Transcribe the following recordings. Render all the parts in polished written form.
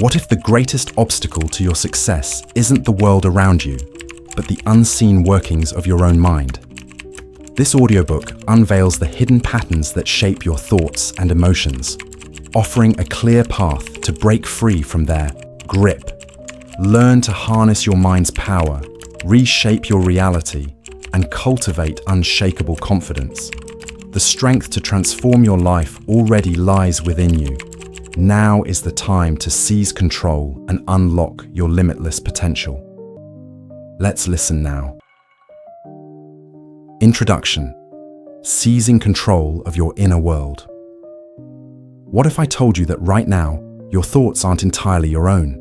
What if the greatest obstacle to your success isn't the world around you, but the unseen workings of your own mind? This audiobook unveils the hidden patterns that shape your thoughts and emotions, offering a clear path to break free from their grip. Learn to harness your mind's power, reshape your reality, and cultivate unshakable confidence. The strength to transform your life already lies within you. Now is the time to seize control and unlock your limitless potential. Let's listen now. Introduction: Seizing control of your inner world. What if I told you that right now, your thoughts aren't entirely your own?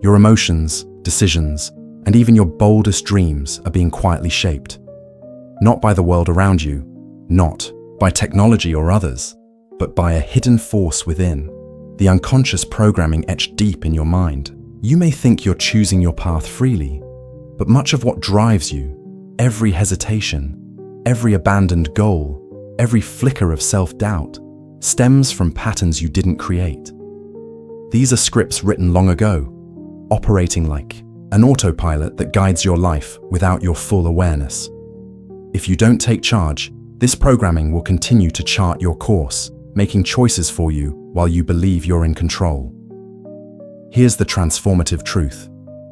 Your emotions, decisions, and even your boldest dreams are being quietly shaped. Not by the world around you, not by technology or others, but by a hidden force within, the unconscious programming etched deep in your mind. You may think you're choosing your path freely, but much of what drives you, every hesitation, every abandoned goal, every flicker of self-doubt, stems from patterns you didn't create. These are scripts written long ago, operating like an autopilot that guides your life without your full awareness. If you don't take charge, this programming will continue to chart your course, making choices for you while you believe you're in control. Here's the transformative truth.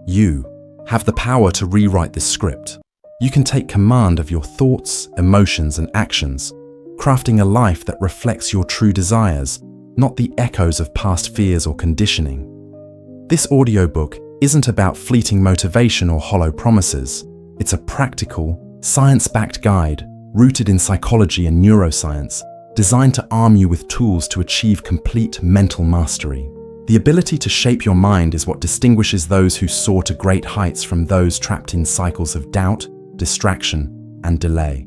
You have the power to rewrite this script. You can take command of your thoughts, emotions, and actions, crafting a life that reflects your true desires, not the echoes of past fears or conditioning. This audiobook isn't about fleeting motivation or hollow promises. It's a practical, science-backed guide rooted in psychology and neuroscience, designed to arm you with tools to achieve complete mental mastery. The ability to shape your mind is what distinguishes those who soar to great heights from those trapped in cycles of doubt, distraction, and delay.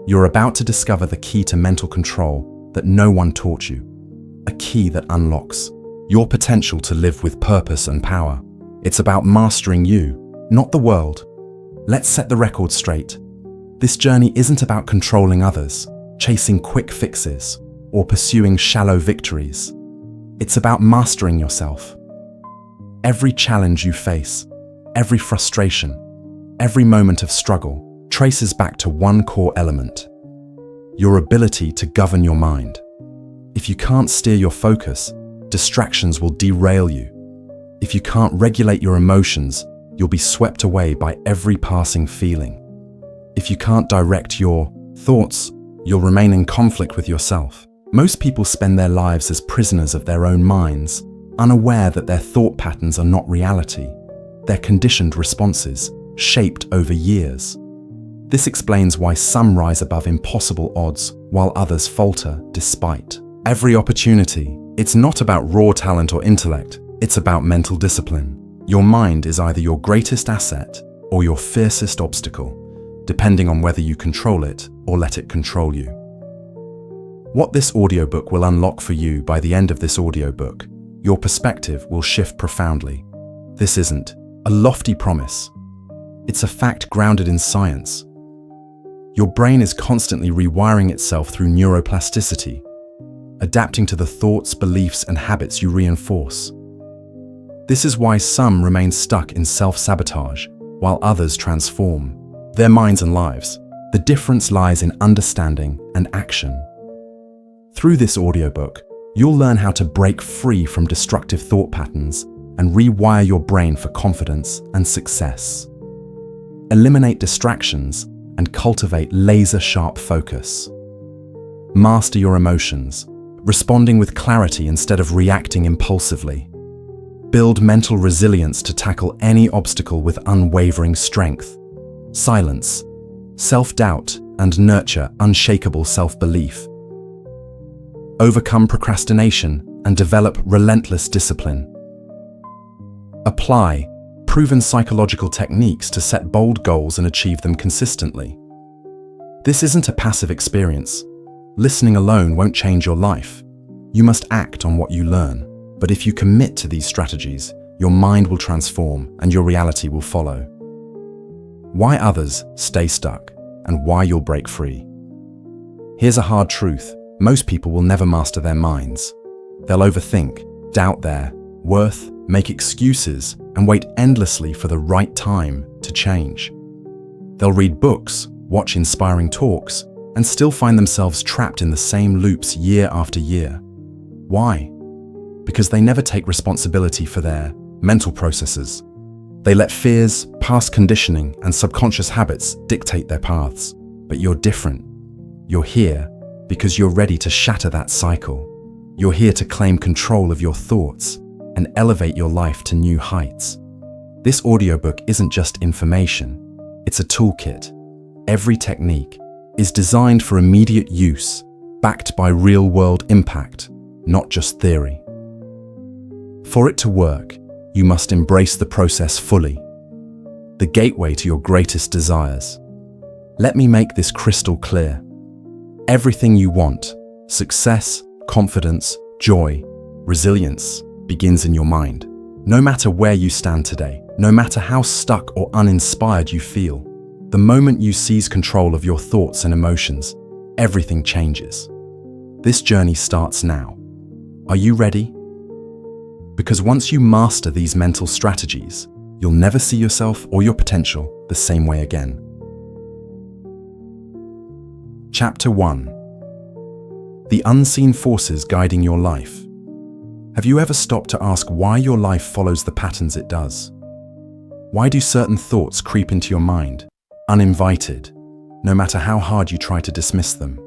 You're about to discover the key to mental control that no one taught you, a key that unlocks your potential to live with purpose and power. It's about mastering you, not the world. Let's set the record straight. This journey isn't about controlling others, chasing quick fixes, or pursuing shallow victories. It's about mastering yourself. Every challenge you face, every frustration, every moment of struggle traces back to one core element: your ability to govern your mind. If you can't steer your focus, distractions will derail you. If you can't regulate your emotions, you'll be swept away by every passing feeling. If you can't direct your thoughts, you'll remain in conflict with yourself. Most people spend their lives as prisoners of their own minds, unaware that their thought patterns are not reality. They're conditioned responses, shaped over years. This explains why some rise above impossible odds while others falter despite every opportunity. It's not about raw talent or intellect, it's about mental discipline. Your mind is either your greatest asset or your fiercest obstacle, depending on whether you control it or let it control you. What this audiobook will unlock for you by the end of this audiobook, your perspective will shift profoundly. This isn't a lofty promise. It's a fact grounded in science. Your brain is constantly rewiring itself through neuroplasticity, adapting to the thoughts, beliefs, and habits you reinforce. This is why some remain stuck in self-sabotage, while others transform their minds and lives. The difference lies in understanding and action. Through this audiobook, you'll learn how to break free from destructive thought patterns and rewire your brain for confidence and success. Eliminate distractions and cultivate laser-sharp focus. Master your emotions, responding with clarity instead of reacting impulsively. Build mental resilience to tackle any obstacle with unwavering strength. Silence self-doubt and nurture unshakable self-belief. Overcome procrastination and develop relentless discipline. Apply proven psychological techniques to set bold goals and achieve them consistently. This isn't a passive experience. Listening alone won't change your life. You must act on what you learn. But if you commit to these strategies, your mind will transform and your reality will follow. Why others stay stuck and why you'll break free. Here's a hard truth. Most people will never master their minds. They'll overthink, doubt their worth, make excuses, and wait endlessly for the right time to change. They'll read books, watch inspiring talks, and still find themselves trapped in the same loops year after year. Why? Because they never take responsibility for their mental processes. They let fears, past conditioning, and subconscious habits dictate their paths. But you're different. You're here because you're ready to shatter that cycle. You're here to claim control of your thoughts and elevate your life to new heights. This audiobook isn't just information, it's a toolkit. Every technique is designed for immediate use, backed by real-world impact, not just theory. For it to work, you must embrace the process fully, the gateway to your greatest desires. Let me make this crystal clear. Everything you want, success, confidence, joy, resilience, begins in your mind. No matter where you stand today, no matter how stuck or uninspired you feel, the moment you seize control of your thoughts and emotions, everything changes. This journey starts now. Are you ready? Because once you master these mental strategies, you'll never see yourself or your potential the same way again. Chapter 1. The unseen forces guiding your life. Have you ever stopped to ask why your life follows the patterns it does? Why do certain thoughts creep into your mind, uninvited, no matter how hard you try to dismiss them?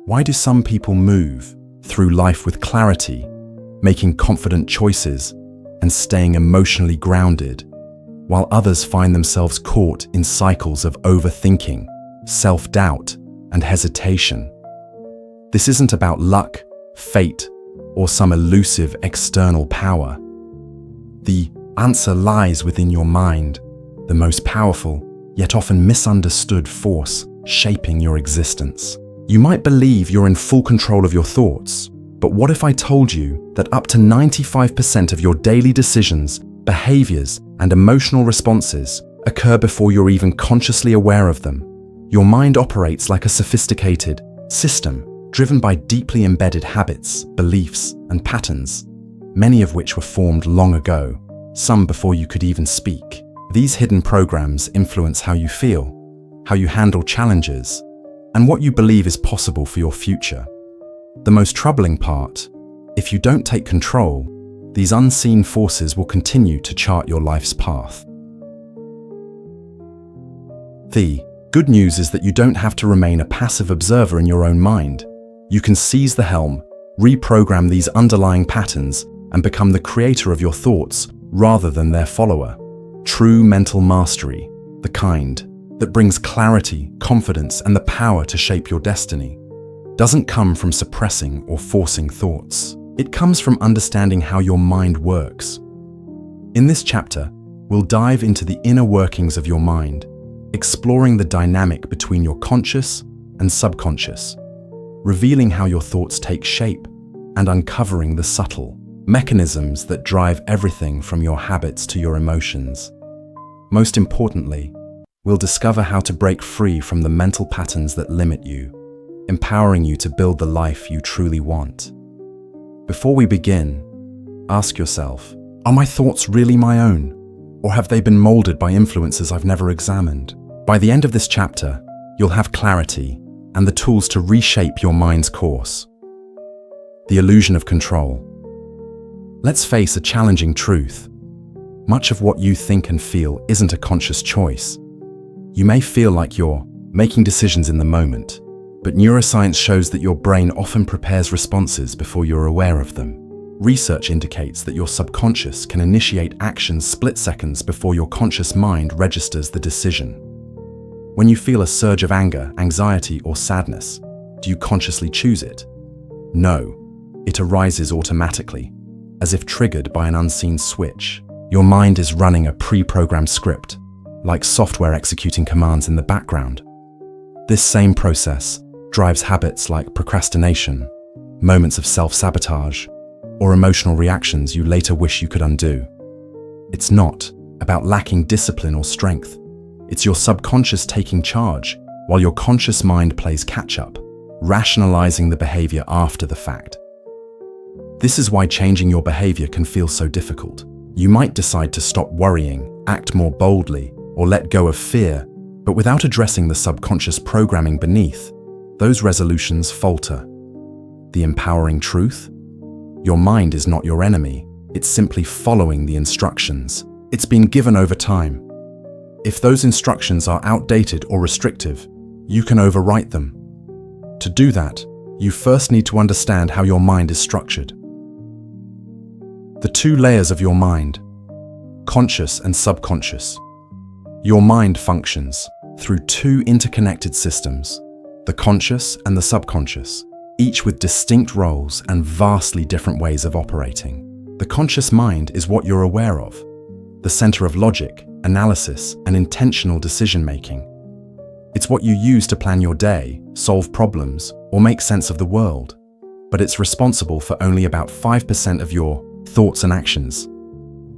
Why do some people move through life with clarity, making confident choices and staying emotionally grounded, while others find themselves caught in cycles of overthinking, self-doubt, and hesitation? This isn't about luck, fate, or some elusive external power. The answer lies within your mind, the most powerful, yet often misunderstood force shaping your existence. You might believe you're in full control of your thoughts, but what if I told you that up to 95% of your daily decisions, behaviors, and emotional responses occur before you're even consciously aware of them? Your mind operates like a sophisticated system driven by deeply embedded habits, beliefs, and patterns, many of which were formed long ago, some before you could even speak. These hidden programs influence how you feel, how you handle challenges, and what you believe is possible for your future. The most troubling part, if you don't take control, these unseen forces will continue to chart your life's path. The good news is that you don't have to remain a passive observer in your own mind. You can seize the helm, reprogram these underlying patterns, and become the creator of your thoughts rather than their follower. True mental mastery, the kind that brings clarity, confidence, and the power to shape your destiny, doesn't come from suppressing or forcing thoughts. It comes from understanding how your mind works. In this chapter, we'll dive into the inner workings of your mind, exploring the dynamic between your conscious and subconscious, revealing how your thoughts take shape, and uncovering the subtle mechanisms that drive everything from your habits to your emotions. Most importantly, we'll discover how to break free from the mental patterns that limit you, empowering you to build the life you truly want. Before we begin, ask yourself, are my thoughts really my own? Or have they been molded by influences I've never examined? By the end of this chapter, you'll have clarity and the tools to reshape your mind's course. The illusion of control. Let's face a challenging truth. Much of what you think and feel isn't a conscious choice. You may feel like you're making decisions in the moment, but neuroscience shows that your brain often prepares responses before you're aware of them. Research indicates that your subconscious can initiate actions split seconds before your conscious mind registers the decision. When you feel a surge of anger, anxiety, or sadness, do you consciously choose it? No, it arises automatically, as if triggered by an unseen switch. Your mind is running a pre-programmed script, like software executing commands in the background. This same process drives habits like procrastination, moments of self-sabotage, or emotional reactions you later wish you could undo. It's not about lacking discipline or strength. It's your subconscious taking charge while your conscious mind plays catch-up, rationalizing the behavior after the fact. This is why changing your behavior can feel so difficult. You might decide to stop worrying, act more boldly, or let go of fear, but without addressing the subconscious programming beneath, those resolutions falter. The empowering truth? Your mind is not your enemy. It's simply following the instructions it's been given over time. If those instructions are outdated or restrictive, you can overwrite them. To do that, you first need to understand how your mind is structured. The two layers of your mind, conscious and subconscious. Your mind functions through two interconnected systems, the conscious and the subconscious, each with distinct roles and vastly different ways of operating. The conscious mind is what you're aware of, the center of logic, analysis, and intentional decision-making. It's what you use to plan your day, solve problems, or make sense of the world. But it's responsible for only about 5% of your thoughts and actions.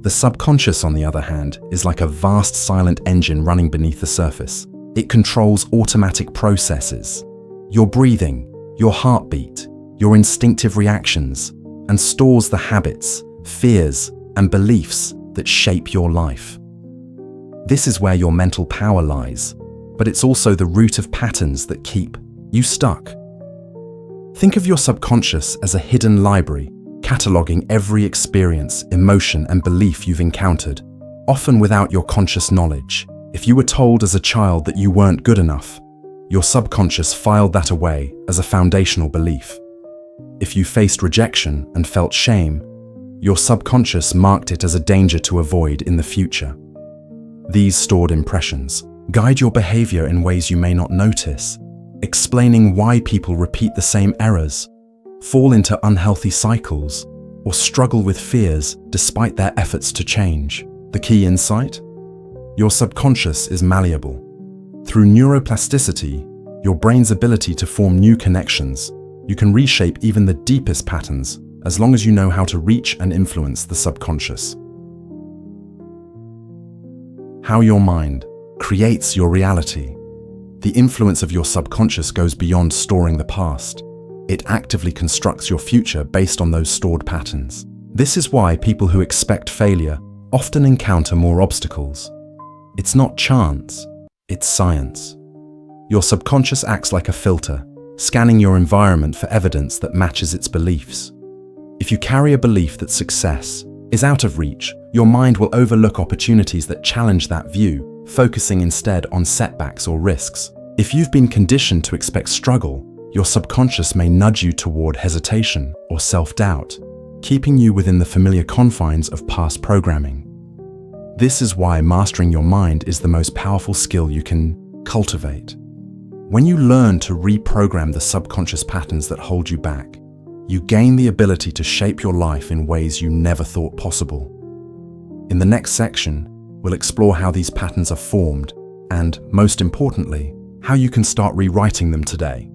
The subconscious, on the other hand, is like a vast silent engine running beneath the surface. It controls automatic processes, your breathing, your heartbeat, your instinctive reactions, and stores the habits, fears, and beliefs that shape your life. This is where your mental power lies, but it's also the root of patterns that keep you stuck. Think of your subconscious as a hidden library, cataloging every experience, emotion, and belief you've encountered, often without your conscious knowledge. If you were told as a child that you weren't good enough, your subconscious filed that away as a foundational belief. If you faced rejection and felt shame, your subconscious marked it as a danger to avoid in the future. These stored impressions guide your behavior in ways you may not notice, explaining why people repeat the same errors, fall into unhealthy cycles, or struggle with fears despite their efforts to change. The key insight? Your subconscious is malleable. Through neuroplasticity, your brain's ability to form new connections, you can reshape even the deepest patterns as long as you know how to reach and influence the subconscious. How your mind creates your reality. The influence of your subconscious goes beyond storing the past. It actively constructs your future based on those stored patterns. This is why people who expect failure often encounter more obstacles. It's not chance, it's science. Your subconscious acts like a filter, scanning your environment for evidence that matches its beliefs. If you carry a belief that success is out of reach, your mind will overlook opportunities that challenge that view, focusing instead on setbacks or risks. If you've been conditioned to expect struggle, your subconscious may nudge you toward hesitation or self-doubt, keeping you within the familiar confines of past programming. This is why mastering your mind is the most powerful skill you can cultivate. When you learn to reprogram the subconscious patterns that hold you back, you gain the ability to shape your life in ways you never thought possible. In the next section, we'll explore how these patterns are formed and, most importantly, how you can start rewriting them today.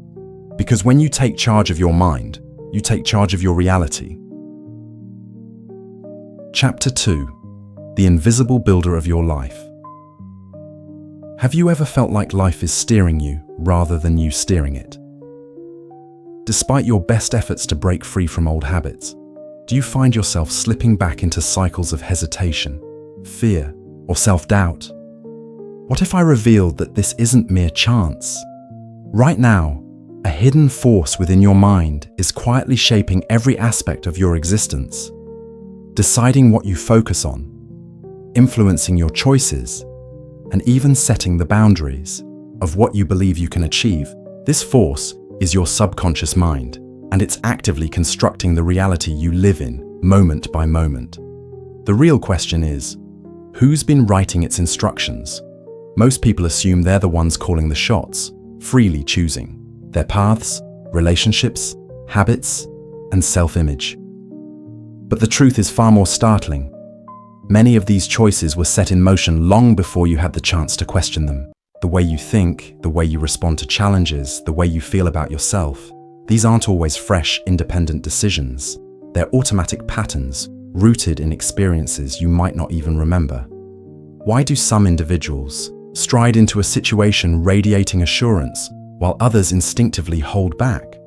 Because when you take charge of your mind, you take charge of your reality. Chapter 2: The Invisible Builder of Your Life. Have you ever felt like life is steering you rather than you steering it? Despite your best efforts to break free from old habits, do you find yourself slipping back into cycles of hesitation, fear, or self-doubt? What if I revealed that this isn't mere chance? Right now, a hidden force within your mind is quietly shaping every aspect of your existence, deciding what you focus on, influencing your choices, and even setting the boundaries of what you believe you can achieve. This force is your subconscious mind, and it's actively constructing the reality you live in, moment by moment. The real question is, who's been writing its instructions? Most people assume they're the ones calling the shots, freely choosing their paths, relationships, habits, and self-image. But the truth is far more startling. Many of these choices were set in motion long before you had the chance to question them. The way you think, the way you respond to challenges, the way you feel about yourself. These aren't always fresh, independent decisions. They're automatic patterns, rooted in experiences you might not even remember. Why do some individuals stride into a situation radiating assurance, while others instinctively hold back?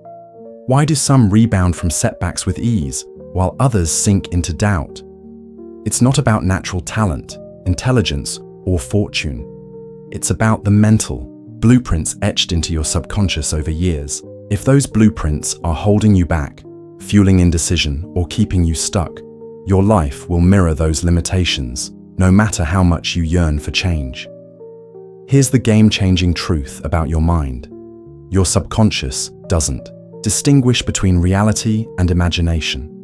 Why do some rebound from setbacks with ease, while others sink into doubt. It's not about natural talent, intelligence, or fortune. It's about the mental blueprints etched into your subconscious over years. If those blueprints are holding you back, fueling indecision, or keeping you stuck, your life will mirror those limitations, no matter how much you yearn for change. Here's the game-changing truth about your mind. Your subconscious doesn't distinguish between reality and imagination.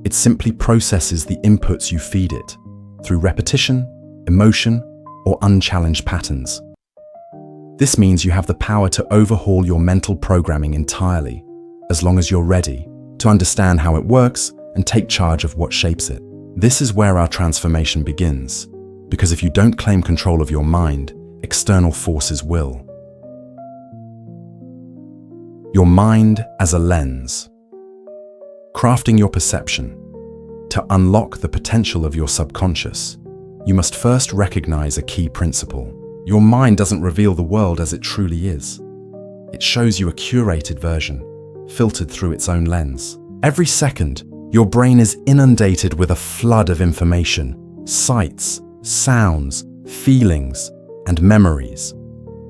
It simply processes the inputs you feed it through repetition, emotion, or unchallenged patterns. This means you have the power to overhaul your mental programming entirely, as long as you're ready to understand how it works and take charge of what shapes it. This is where our transformation begins, because if you don't claim control of your mind, external forces will. Your mind as a lens. Crafting your perception. To unlock the potential of your subconscious, you must first recognize a key principle. Your mind doesn't reveal the world as it truly is. It shows you a curated version, filtered through its own lens. Every second, your brain is inundated with a flood of information, sights, sounds, feelings, and memories.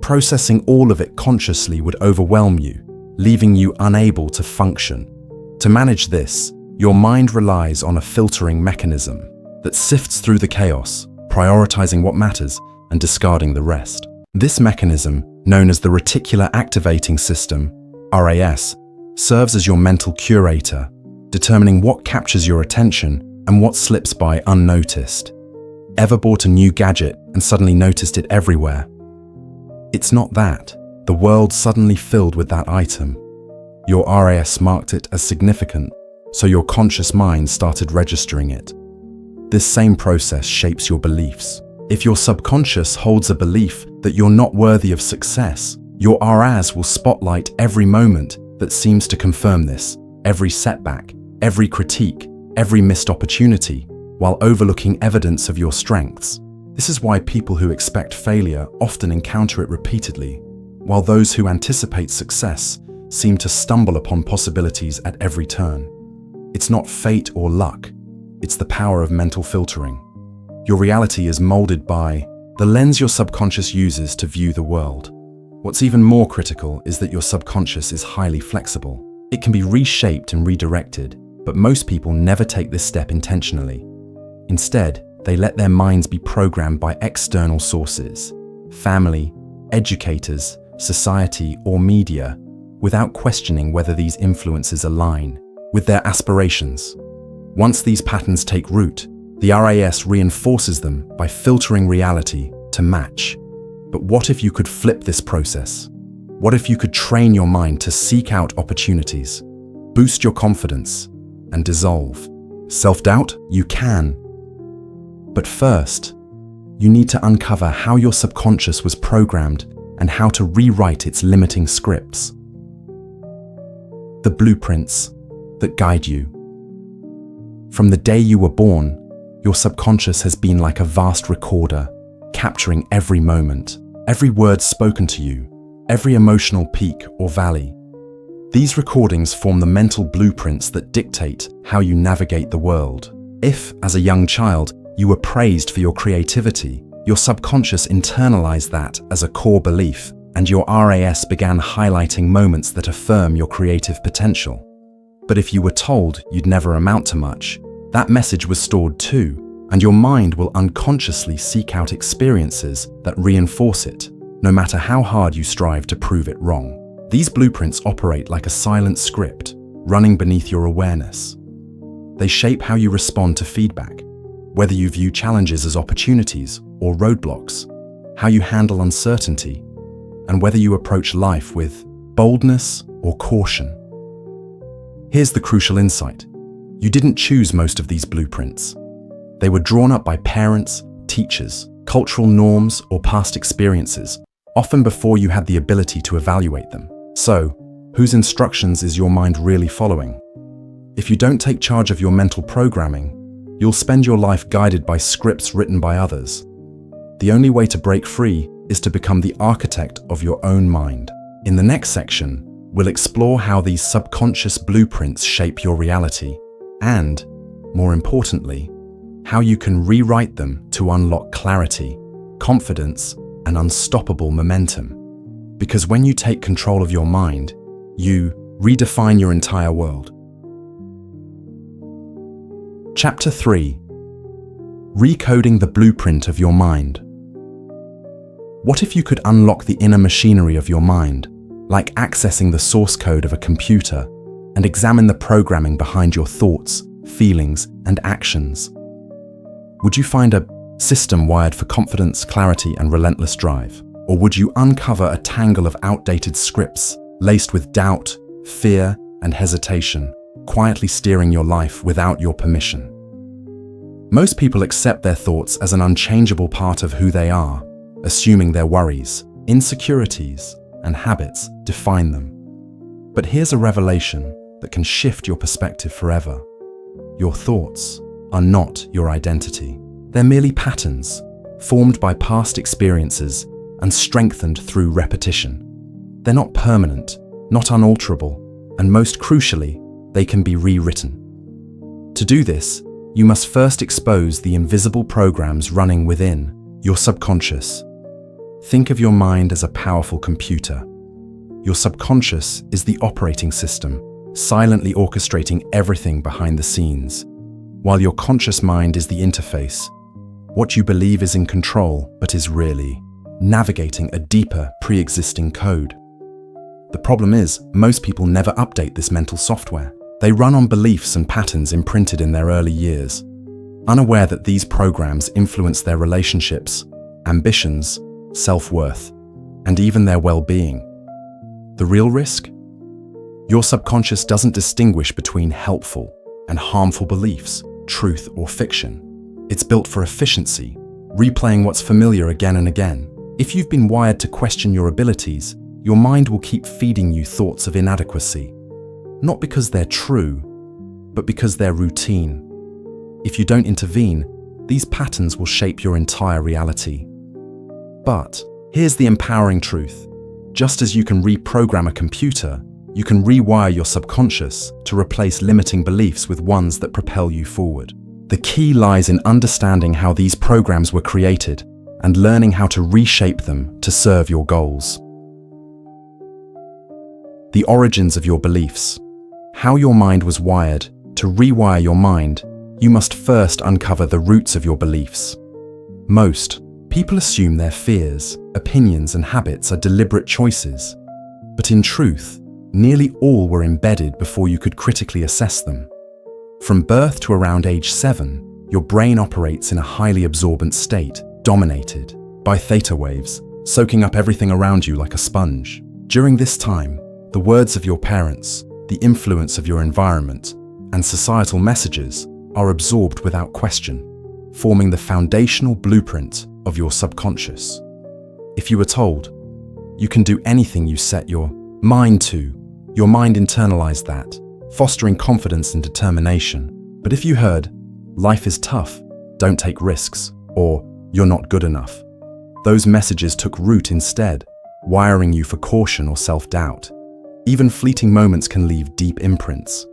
Processing all of it consciously would overwhelm you, leaving you unable to function. To manage this, your mind relies on a filtering mechanism that sifts through the chaos, prioritizing what matters and discarding the rest. This mechanism, known as the reticular activating system, RAS, serves as your mental curator, determining what captures your attention and what slips by unnoticed. Ever bought a new gadget and suddenly noticed it everywhere? It's not that. The world suddenly filled with that item. Your RAS marked it as significant, so your conscious mind started registering it. This same process shapes your beliefs. If your subconscious holds a belief that you're not worthy of success, your RAS will spotlight every moment that seems to confirm this, every setback, every critique, every missed opportunity, while overlooking evidence of your strengths. This is why people who expect failure often encounter it repeatedly, while those who anticipate success seem to stumble upon possibilities at every turn. It's not fate or luck, it's the power of mental filtering. Your reality is molded by the lens your subconscious uses to view the world. What's even more critical is that your subconscious is highly flexible. It can be reshaped and redirected, but most people never take this step intentionally. Instead, they let their minds be programmed by external sources, family, educators, society, or media, without questioning whether these influences align with their aspirations. Once these patterns take root, the RAS reinforces them by filtering reality to match. But what if you could flip this process? What if you could train your mind to seek out opportunities, boost your confidence, and dissolve self-doubt? You can. But first, you need to uncover how your subconscious was programmed and how to rewrite its limiting scripts. The blueprints that guide you. From the day you were born, your subconscious has been like a vast recorder, capturing every moment, every word spoken to you, every emotional peak or valley. These recordings form the mental blueprints that dictate how you navigate the world. If, as a young child, you were praised for your creativity, your subconscious internalized that as a core belief, and your RAS began highlighting moments that affirm your creative potential. But if you were told you'd never amount to much, that message was stored too, and your mind will unconsciously seek out experiences that reinforce it, no matter how hard you strive to prove it wrong. These blueprints operate like a silent script, running beneath your awareness. They shape how you respond to feedback, whether you view challenges as opportunities or roadblocks, how you handle uncertainty, and whether you approach life with boldness or caution. Here's the crucial insight. You didn't choose most of these blueprints. They were drawn up by parents, teachers, cultural norms, or past experiences, often before you had the ability to evaluate them. So, whose instructions is your mind really following? If you don't take charge of your mental programming, you'll spend your life guided by scripts written by others. The only way to break free is to become the architect of your own mind. In the next section, we'll explore how these subconscious blueprints shape your reality, and, more importantly, how you can rewrite them to unlock clarity, confidence, and unstoppable momentum. Because when you take control of your mind, you redefine your entire world. Chapter 3: Recoding the Blueprint of Your Mind. What if you could unlock the inner machinery of your mind, like accessing the source code of a computer, and examine the programming behind your thoughts, feelings, and actions? Would you find a system wired for confidence, clarity, and relentless drive? Or would you uncover a tangle of outdated scripts laced with doubt, fear, and hesitation, quietly steering your life without your permission? Most people accept their thoughts as an unchangeable part of who they are, assuming their worries, insecurities, and habits define them. But here's a revelation that can shift your perspective forever. Your thoughts are not your identity. They're merely patterns, formed by past experiences and strengthened through repetition. They're not permanent, not unalterable, and most crucially, they can be rewritten. To do this, you must first expose the invisible programs running within your subconscious. Think of your mind as a powerful computer. Your subconscious is the operating system, silently orchestrating everything behind the scenes, while your conscious mind is the interface, what you believe is in control but is really navigating a deeper, pre-existing code. The problem is, most people never update this mental software. They run on beliefs and patterns imprinted in their early years, unaware that these programs influence their relationships, ambitions, self-worth, and even their well-being. The real risk? Your subconscious doesn't distinguish between helpful and harmful beliefs, truth or fiction. It's built for efficiency, replaying what's familiar again and again. If you've been wired to question your abilities, your mind will keep feeding you thoughts of inadequacy, not because they're true, but because they're routine. If you don't intervene, these patterns will shape your entire reality. But here's the empowering truth. Just as you can reprogram a computer, you can rewire your subconscious to replace limiting beliefs with ones that propel you forward. The key lies in understanding how these programs were created and learning how to reshape them to serve your goals. The origins of your beliefs. How your mind was wired. To rewire your mind, you must first uncover the roots of your beliefs. Most people assume their fears, opinions, and habits are deliberate choices. But in truth, nearly all were embedded before you could critically assess them. From birth to around age 7, your brain operates in a highly absorbent state, dominated by theta waves, soaking up everything around you like a sponge. During this time, the words of your parents, the influence of your environment, and societal messages are absorbed without question, forming the foundational blueprint of your subconscious. If you were told, you can do anything you set your mind to, your mind internalized that, fostering confidence and determination. But if you heard, life is tough, don't take risks, or you're not good enough, those messages took root instead, wiring you for caution or self-doubt. Even fleeting moments can leave deep imprints.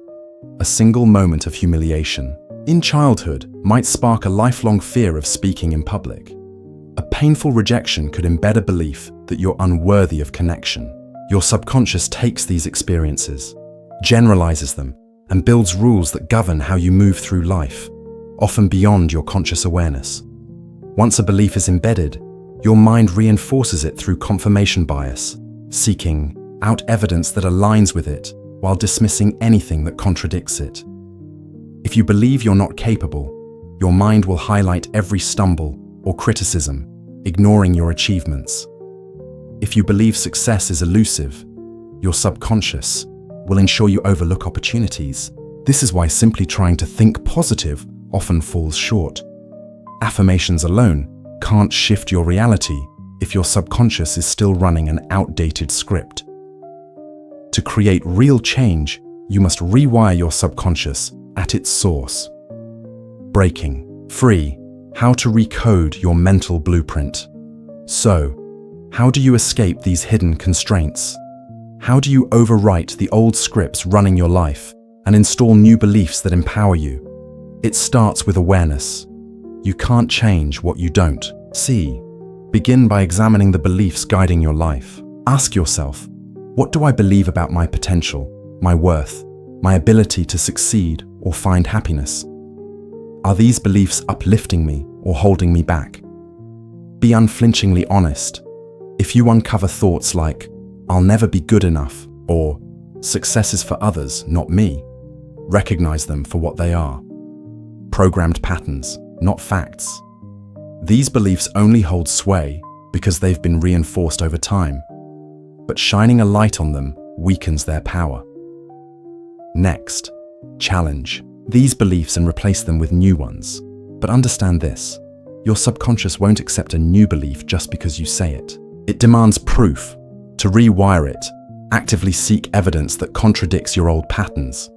A single moment of humiliation in childhood might spark a lifelong fear of speaking in public. A painful rejection could embed a belief that you're unworthy of connection. Your subconscious takes these experiences, generalizes them, and builds rules that govern how you move through life, often beyond your conscious awareness. Once a belief is embedded, your mind reinforces it through confirmation bias, seeking out evidence that aligns with it while dismissing anything that contradicts it. If you believe you're not capable, your mind will highlight every stumble or criticism, ignoring your achievements. If you believe success is elusive, your subconscious will ensure you overlook opportunities. This is why simply trying to think positive often falls short. Affirmations alone can't shift your reality if your subconscious is still running an outdated script. To create real change, you must rewire your subconscious at its source. Breaking free. How to recode your mental blueprint. So, how do you escape these hidden constraints? How do you overwrite the old scripts running your life and install new beliefs that empower you. It starts with awareness. You can't change what you don't see. Begin by examining the beliefs guiding your life. Ask yourself, what do I believe about my potential, my worth, my ability to succeed or find happiness? Are these beliefs uplifting me or holding me back? Be unflinchingly honest. If you uncover thoughts like, I'll never be good enough, or success is for others, not me, recognize them for what they are. Programmed patterns, not facts. These beliefs only hold sway because they've been reinforced over time, but shining a light on them weakens their power. Next, challenge these beliefs and replace them with new ones. But understand this, your subconscious won't accept a new belief just because you say it. It demands proof. To rewire it, actively seek evidence that contradicts your old patterns.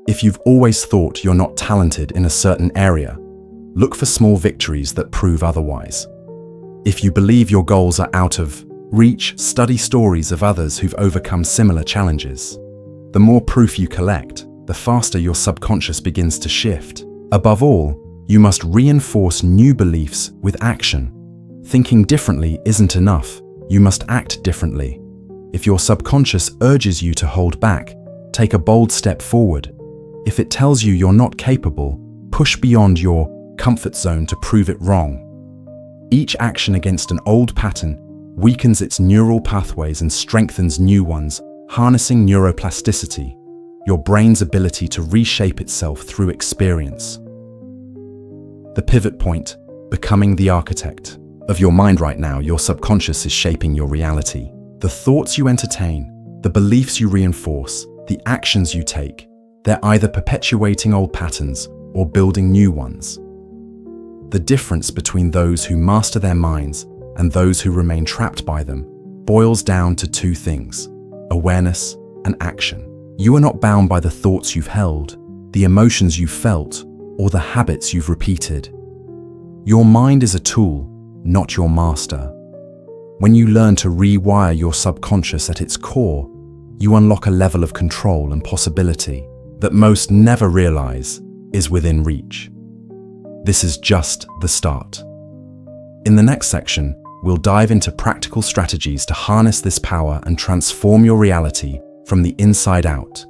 If you've always thought you're not talented in a certain area, look for small victories that prove otherwise. If you believe your goals are out of reach, study stories of others who've overcome similar challenges. The more proof you collect, the faster your subconscious begins to shift. Above all, you must reinforce new beliefs with action. Thinking differently isn't enough. You must act differently. If your subconscious urges you to hold back, take a bold step forward. If it tells you you're not capable, push beyond your comfort zone to prove it wrong. Each action against an old pattern weakens its neural pathways and strengthens new ones, harnessing neuroplasticity, your brain's ability to reshape itself through experience. The pivot point, becoming the architect of your mind right now. Your subconscious is shaping your reality. The thoughts you entertain, the beliefs you reinforce, the actions you take, they're either perpetuating old patterns or building new ones. The difference between those who master their minds and those who remain trapped by them boils down to two things: awareness and action. You are not bound by the thoughts you've held, the emotions you've felt, or the habits you've repeated. Your mind is a tool, not your master. When you learn to rewire your subconscious at its core, you unlock a level of control and possibility that most never realize is within reach. This is just the start. In the next section, we'll dive into practical strategies to harness this power and transform your reality from the inside out.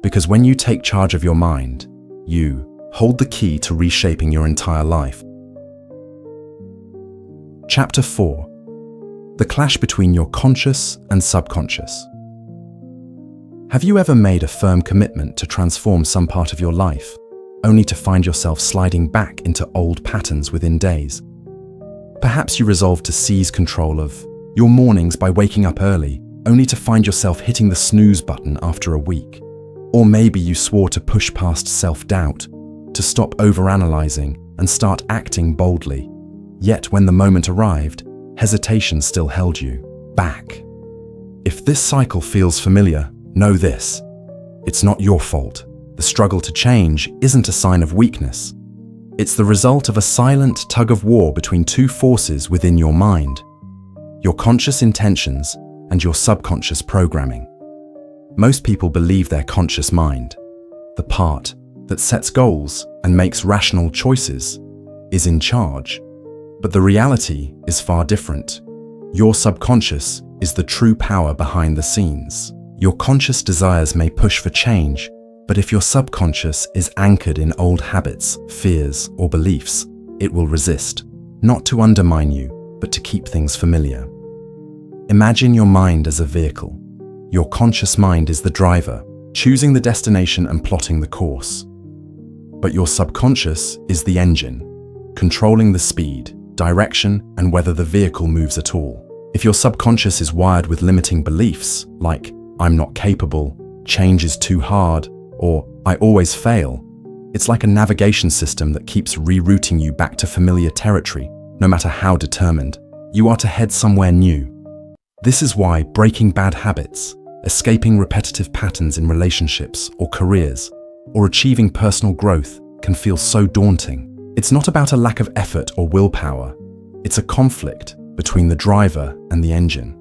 Because when you take charge of your mind, you hold the key to reshaping your entire life. Chapter 4: The clash between your conscious and subconscious. Have you ever made a firm commitment to transform some part of your life, only to find yourself sliding back into old patterns within days? Perhaps you resolved to seize control of your mornings by waking up early, only to find yourself hitting the snooze button after a week. Or maybe you swore to push past self-doubt, to stop overanalyzing and start acting boldly. Yet when the moment arrived, hesitation still held you back. If this cycle feels familiar, know this: it's not your fault. The struggle to change isn't a sign of weakness. It's the result of a silent tug of war between two forces within your mind: your conscious intentions and your subconscious programming. Most people believe their conscious mind, the part that sets goals and makes rational choices, is in charge. But the reality is far different. Your subconscious is the true power behind the scenes. Your conscious desires may push for change, but if your subconscious is anchored in old habits, fears, or beliefs, it will resist, not to undermine you, but to keep things familiar. Imagine your mind as a vehicle. Your conscious mind is the driver, choosing the destination and plotting the course. But your subconscious is the engine, controlling the speed, direction, and whether the vehicle moves at all. If your subconscious is wired with limiting beliefs, like "I'm not capable," "change is too hard," or "I always fail," it's like a navigation system that keeps rerouting you back to familiar territory, no matter how determined you are to head somewhere new. This is why breaking bad habits, escaping repetitive patterns in relationships or careers, or achieving personal growth can feel so daunting. It's not about a lack of effort or willpower. It's a conflict between the driver and the engine.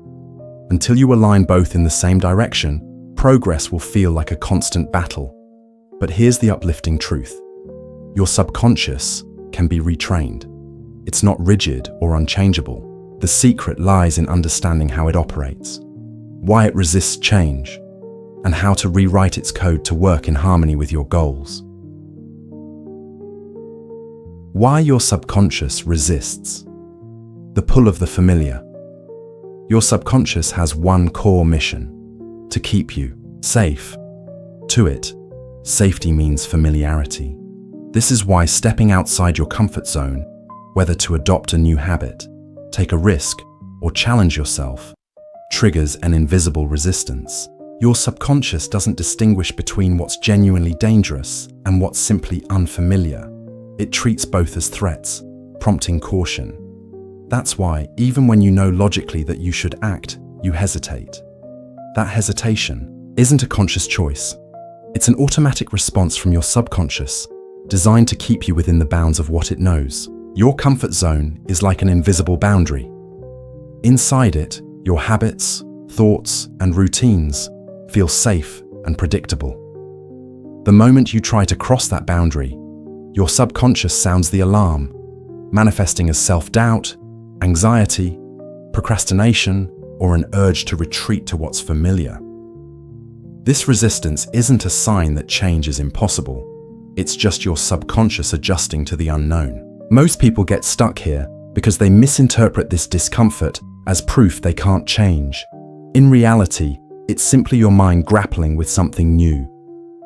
Until you align both in the same direction, progress will feel like a constant battle. But here's the uplifting truth. Your subconscious can be retrained. It's not rigid or unchangeable. The secret lies in understanding how it operates, why it resists change, and how to rewrite its code to work in harmony with your goals. Why your subconscious resists. The pull of the familiar. Your subconscious has one core mission: to keep you safe. To it, safety means familiarity. This is why stepping outside your comfort zone, whether to adopt a new habit, take a risk, or challenge yourself, triggers an invisible resistance. Your subconscious doesn't distinguish between what's genuinely dangerous and what's simply unfamiliar. It treats both as threats, prompting caution. That's why, even when you know logically that you should act, you hesitate. That hesitation isn't a conscious choice. It's an automatic response from your subconscious, designed to keep you within the bounds of what it knows. Your comfort zone is like an invisible boundary. Inside it, your habits, thoughts, and routines feel safe and predictable. The moment you try to cross that boundary, your subconscious sounds the alarm, manifesting as self-doubt, anxiety, procrastination, or an urge to retreat to what's familiar. This resistance isn't a sign that change is impossible. It's just your subconscious adjusting to the unknown. Most people get stuck here because they misinterpret this discomfort as proof they can't change. In reality, it's simply your mind grappling with something new.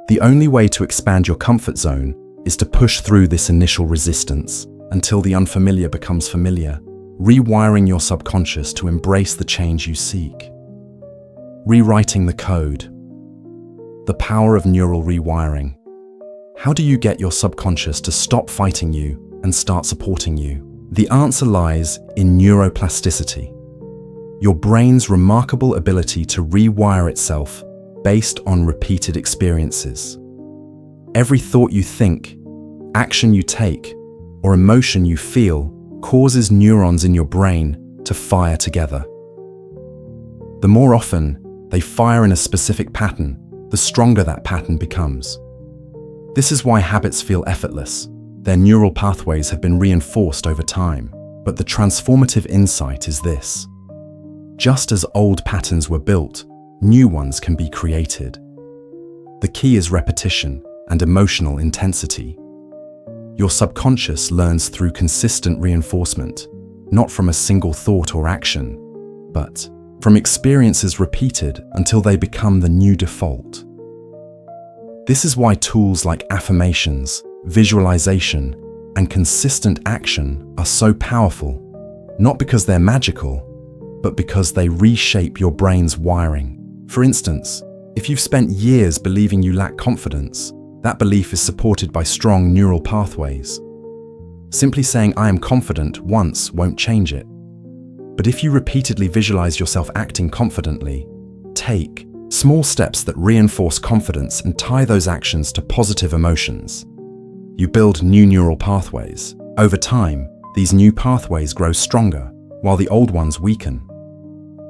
The only way to expand your comfort zone is to push through this initial resistance until the unfamiliar becomes familiar, rewiring your subconscious to embrace the change you seek. Rewriting the code. The power of neural rewiring. How do you get your subconscious to stop fighting you and start supporting you? The answer lies in neuroplasticity, your brain's remarkable ability to rewire itself based on repeated experiences. Every thought you think, action you take, or emotion you feel causes neurons in your brain to fire together. The more often they fire in a specific pattern, the stronger that pattern becomes. This is why habits feel effortless. Their neural pathways have been reinforced over time. But the transformative insight is this: just as old patterns were built, new ones can be created. The key is repetition and emotional intensity. Your subconscious learns through consistent reinforcement, not from a single thought or action, but from experiences repeated until they become the new default. This is why tools like affirmations, visualization, and consistent action are so powerful, not because they're magical, but because they reshape your brain's wiring. For instance, if you've spent years believing you lack confidence, that belief is supported by strong neural pathways. Simply saying "I am confident" once won't change it. But if you repeatedly visualize yourself acting confidently, take small steps that reinforce confidence and tie those actions to positive emotions, you build new neural pathways. Over time, these new pathways grow stronger, while the old ones weaken.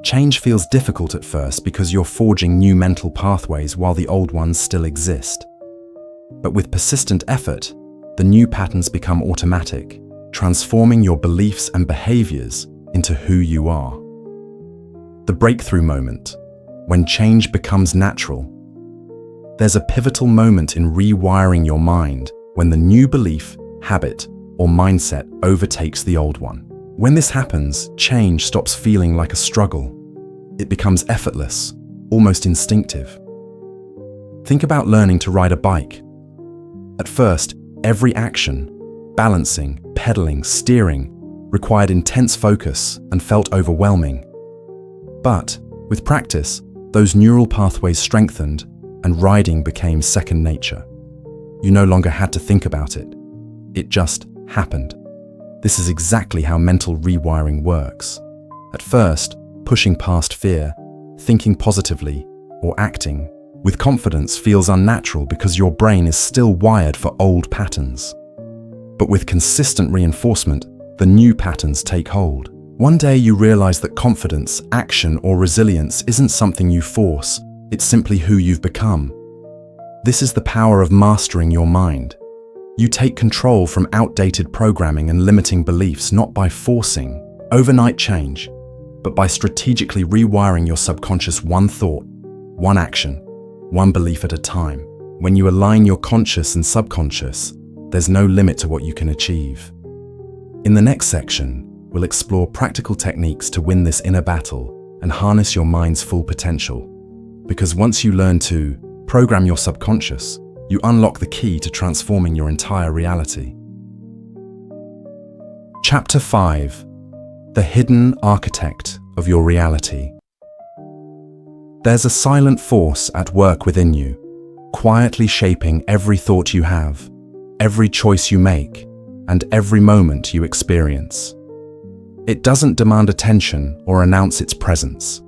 Change feels difficult at first because you're forging new mental pathways while the old ones still exist. But with persistent effort, the new patterns become automatic, transforming your beliefs and behaviors into who you are. The breakthrough moment, when change becomes natural. There's a pivotal moment in rewiring your mind when the new belief, habit, or mindset overtakes the old one. When this happens, change stops feeling like a struggle. It becomes effortless, almost instinctive. Think about learning to ride a bike. At first, every action, balancing, pedaling, steering, required intense focus and felt overwhelming. But with practice, those neural pathways strengthened and riding became second nature. You no longer had to think about it. It just happened. This is exactly how mental rewiring works. At first, pushing past fear, thinking positively, or acting with confidence feels unnatural because your brain is still wired for old patterns. But with consistent reinforcement, the new patterns take hold. One day you realize that confidence, action, or resilience isn't something you force, it's simply who you've become. This is the power of mastering your mind. You take control from outdated programming and limiting beliefs not by forcing overnight change, but by strategically rewiring your subconscious one thought, one action, one belief at a time. When you align your conscious and subconscious, there's no limit to what you can achieve. In the next section, we'll explore practical techniques to win this inner battle and harness your mind's full potential. Because once you learn to program your subconscious, you unlock the key to transforming your entire reality. Chapter 5: The Hidden Architect of Your Reality. There's a silent force at work within you, quietly shaping every thought you have, every choice you make, and every moment you experience. It doesn't demand attention or announce its presence.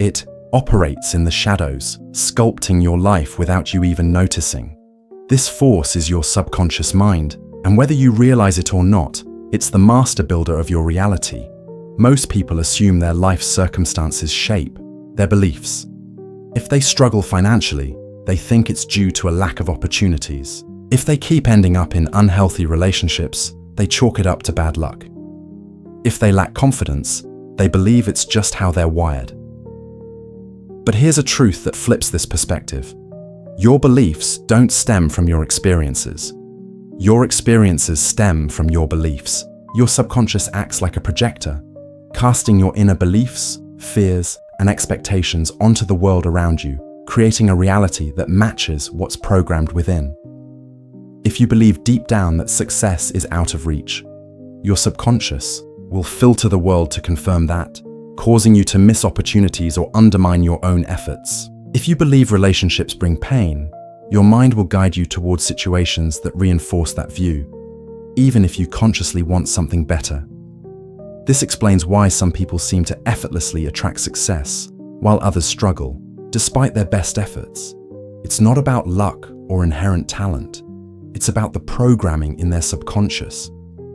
It operates in the shadows, sculpting your life without you even noticing. This force is your subconscious mind, and whether you realize it or not, it's the master builder of your reality. Most people assume their life circumstances shape their beliefs. If they struggle financially, they think it's due to a lack of opportunities. If they keep ending up in unhealthy relationships, they chalk it up to bad luck. If they lack confidence, they believe it's just how they're wired. But here's a truth that flips this perspective. Your beliefs don't stem from your experiences. Your experiences stem from your beliefs. Your subconscious acts like a projector, casting your inner beliefs, fears, and expectations onto the world around you, creating a reality that matches what's programmed within. If you believe deep down that success is out of reach, your subconscious will filter the world to confirm that, causing you to miss opportunities or undermine your own efforts. If you believe relationships bring pain, your mind will guide you towards situations that reinforce that view, even if you consciously want something better. This explains why some people seem to effortlessly attract success, while others struggle, despite their best efforts. It's not about luck or inherent talent. It's about the programming in their subconscious,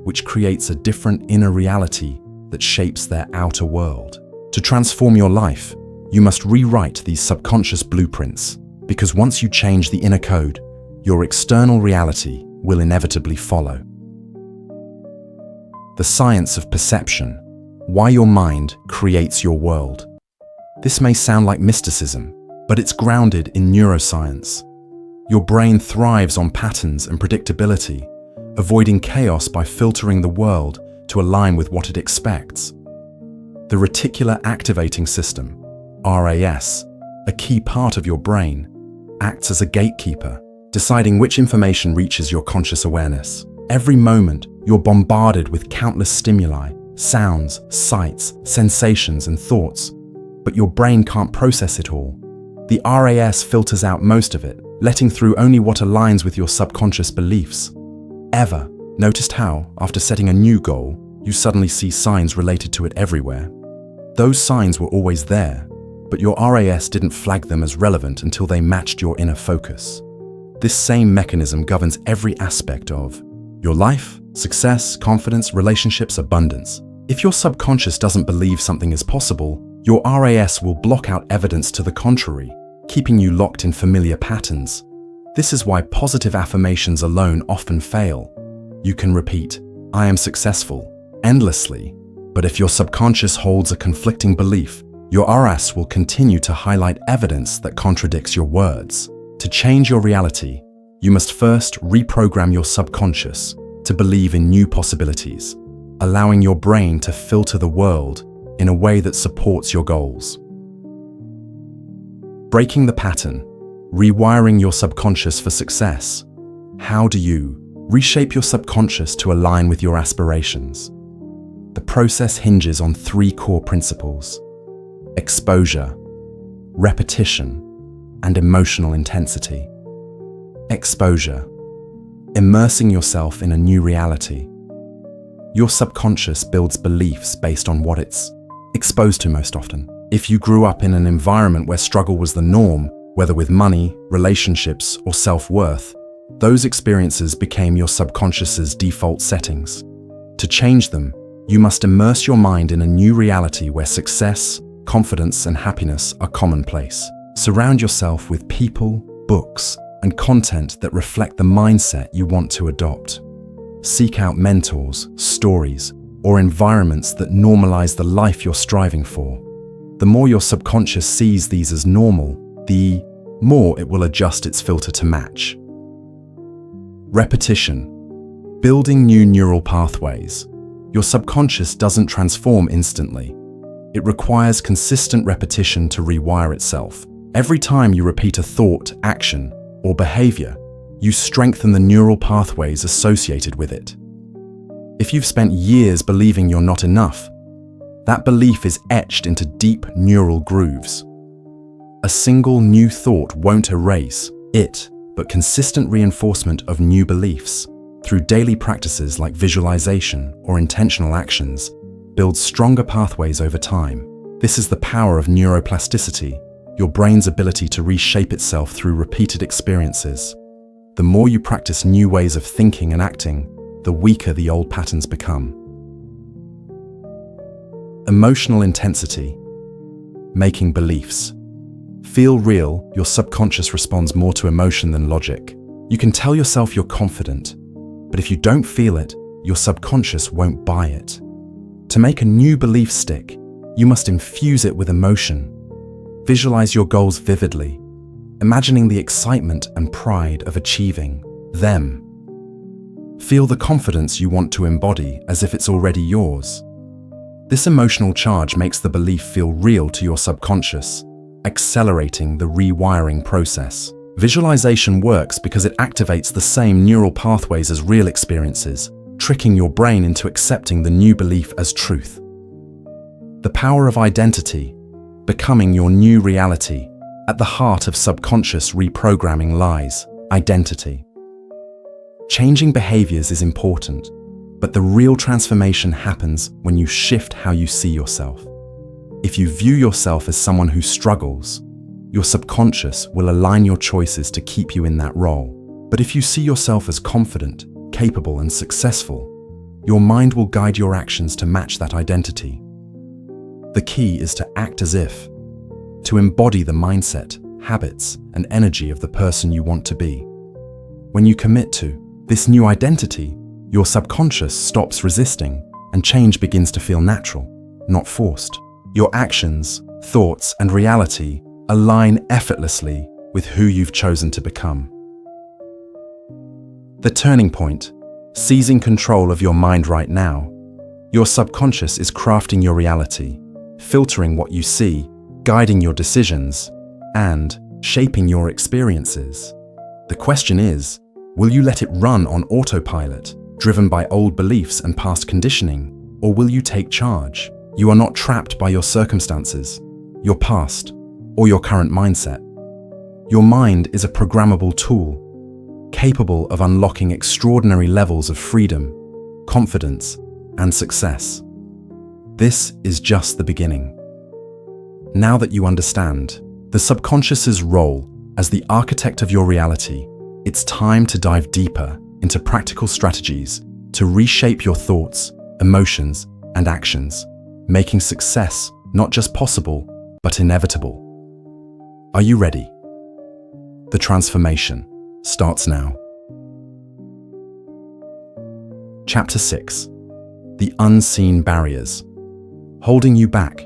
which creates a different inner reality that shapes their outer world. To transform your life, you must rewrite these subconscious blueprints, because once you change the inner code, your external reality will inevitably follow. The science of perception: why your mind creates your world. This may sound like mysticism, but it's grounded in neuroscience. Your brain thrives on patterns and predictability, avoiding chaos by filtering the world to align with what it expects. The reticular activating system, RAS, a key part of your brain, acts as a gatekeeper, deciding which information reaches your conscious awareness. Every moment, you're bombarded with countless stimuli, sounds, sights, sensations, and thoughts, but your brain can't process it all. The RAS filters out most of it, letting through only what aligns with your subconscious beliefs. Ever noticed how, after setting a new goal, you suddenly see signs related to it everywhere? Those signs were always there, but your RAS didn't flag them as relevant until they matched your inner focus. This same mechanism governs every aspect of your life: success, confidence, relationships, abundance. If your subconscious doesn't believe something is possible, your RAS will block out evidence to the contrary, keeping you locked in familiar patterns. This is why positive affirmations alone often fail. You can repeat, "I am successful," endlessly, but if your subconscious holds a conflicting belief, your RAS will continue to highlight evidence that contradicts your words. To change your reality, you must first reprogram your subconscious to believe in new possibilities, allowing your brain to filter the world in a way that supports your goals. Breaking the pattern, rewiring your subconscious for success. How do you reshape your subconscious to align with your aspirations? The process hinges on 3 core principles: exposure, repetition, and emotional intensity. Exposure: immersing yourself in a new reality. Your subconscious builds beliefs based on what it's exposed to most often. If you grew up in an environment where struggle was the norm, whether with money, relationships, or self-worth, those experiences became your subconscious's default settings. To change them, you must immerse your mind in a new reality where success, confidence, and happiness are commonplace. Surround yourself with people, books, and content that reflect the mindset you want to adopt. Seek out mentors, stories, or environments that normalize the life you're striving for. The more your subconscious sees these as normal, the more it will adjust its filter to match. Repetition. Building new neural pathways. Your subconscious doesn't transform instantly. It requires consistent repetition to rewire itself. Every time you repeat a thought, action, or behavior, you strengthen the neural pathways associated with it. If you've spent years believing you're not enough, that belief is etched into deep neural grooves. A single new thought won't erase it, but consistent reinforcement of new beliefs through daily practices like visualization or intentional actions builds stronger pathways over time. This is the power of neuroplasticity, your brain's ability to reshape itself through repeated experiences. The more you practice new ways of thinking and acting, the weaker the old patterns become. Emotional intensity. Making beliefs. Feel real, your subconscious responds more to emotion than logic. You can tell yourself you're confident, but if you don't feel it, your subconscious won't buy it. To make a new belief stick, you must infuse it with emotion. Visualize your goals vividly, imagining the excitement and pride of achieving them. Feel the confidence you want to embody as if it's already yours. This emotional charge makes the belief feel real to your subconscious, accelerating the rewiring process. Visualization works because it activates the same neural pathways as real experiences, tricking your brain into accepting the new belief as truth. The power of identity, becoming your new reality. At the heart of subconscious reprogramming lies identity. Changing behaviors is important, but the real transformation happens when you shift how you see yourself. If you view yourself as someone who struggles, your subconscious will align your choices to keep you in that role. But if you see yourself as confident, capable, and successful, your mind will guide your actions to match that identity. The key is to act as if, to embody the mindset, habits, and energy of the person you want to be. When you commit to this new identity, your subconscious stops resisting and change begins to feel natural, not forced. Your actions, thoughts, and reality align effortlessly with who you've chosen to become. The turning point, seizing control of your mind right now. Your subconscious is crafting your reality, filtering what you see, guiding your decisions, and shaping your experiences. The question is, will you let it run on autopilot, driven by old beliefs and past conditioning, or will you take charge? You are not trapped by your circumstances, your past, or your current mindset. Your mind is a programmable tool, capable of unlocking extraordinary levels of freedom, confidence, and success. This is just the beginning. Now that you understand the subconscious's role as the architect of your reality, it's time to dive deeper into practical strategies to reshape your thoughts, emotions, and actions, making success not just possible, but inevitable. Are you ready? The transformation starts now. Chapter 6. The unseen barriers. Holding you back.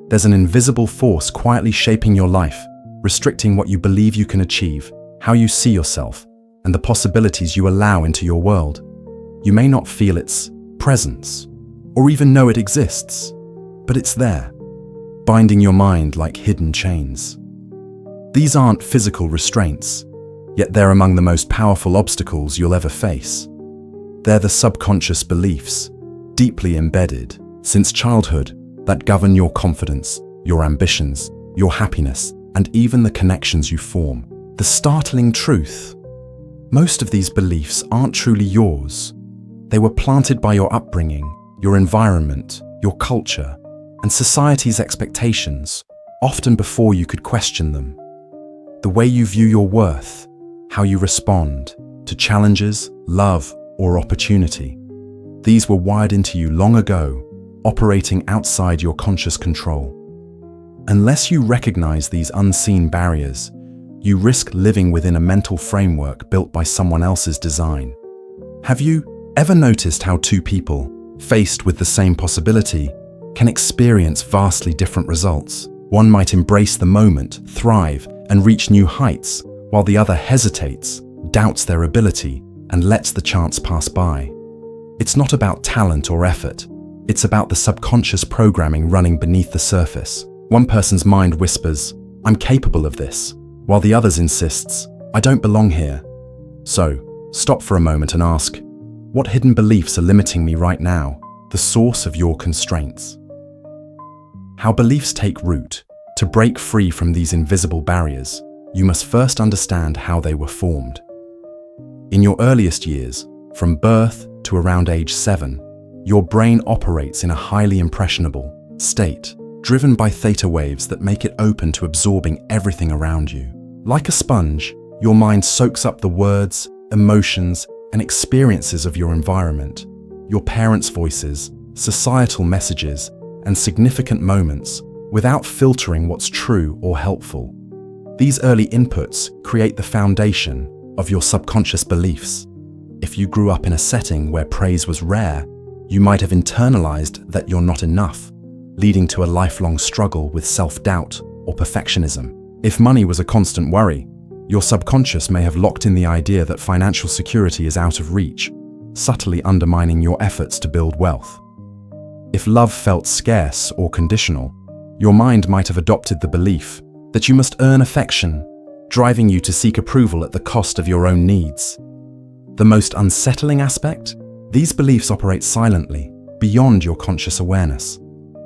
There's an invisible force quietly shaping your life, restricting what you believe you can achieve, how you see yourself, and the possibilities you allow into your world. You may not feel its presence, or even know it exists, but it's there, binding your mind like hidden chains. These aren't physical restraints, yet they're among the most powerful obstacles you'll ever face. They're the subconscious beliefs, deeply embedded since childhood, that govern your confidence, your ambitions, your happiness, and even the connections you form. The startling truth: most of these beliefs aren't truly yours. They were planted by your upbringing, your environment, your culture, and society's expectations, often before you could question them. The way you view your worth, how you respond to challenges, love, or opportunity. These were wired into you long ago, operating outside your conscious control. Unless you recognize these unseen barriers, you risk living within a mental framework built by someone else's design. Have you ever noticed how two people, faced with the same possibility, can experience vastly different results? One might embrace the moment, thrive, and reach new heights, while the other hesitates, doubts their ability, and lets the chance pass by. It's not about talent or effort. It's about the subconscious programming running beneath the surface. One person's mind whispers, "I'm capable of this," while the other's insists, "I don't belong here." So, stop for a moment and ask, what hidden beliefs are limiting me right now, the source of your constraints? How beliefs take root. To break free from these invisible barriers, you must first understand how they were formed. In your earliest years, from birth to around age 7, your brain operates in a highly impressionable state, driven by theta waves that make it open to absorbing everything around you. Like a sponge, your mind soaks up the words, emotions, and experiences of your environment, your parents' voices, societal messages, and significant moments, without filtering what's true or helpful. These early inputs create the foundation of your subconscious beliefs. If you grew up in a setting where praise was rare, you might have internalized that you're not enough, leading to a lifelong struggle with self-doubt or perfectionism. If money was a constant worry, your subconscious may have locked in the idea that financial security is out of reach, subtly undermining your efforts to build wealth. If love felt scarce or conditional, your mind might have adopted the belief that you must earn affection, driving you to seek approval at the cost of your own needs. The most unsettling aspect? These beliefs operate silently, beyond your conscious awareness.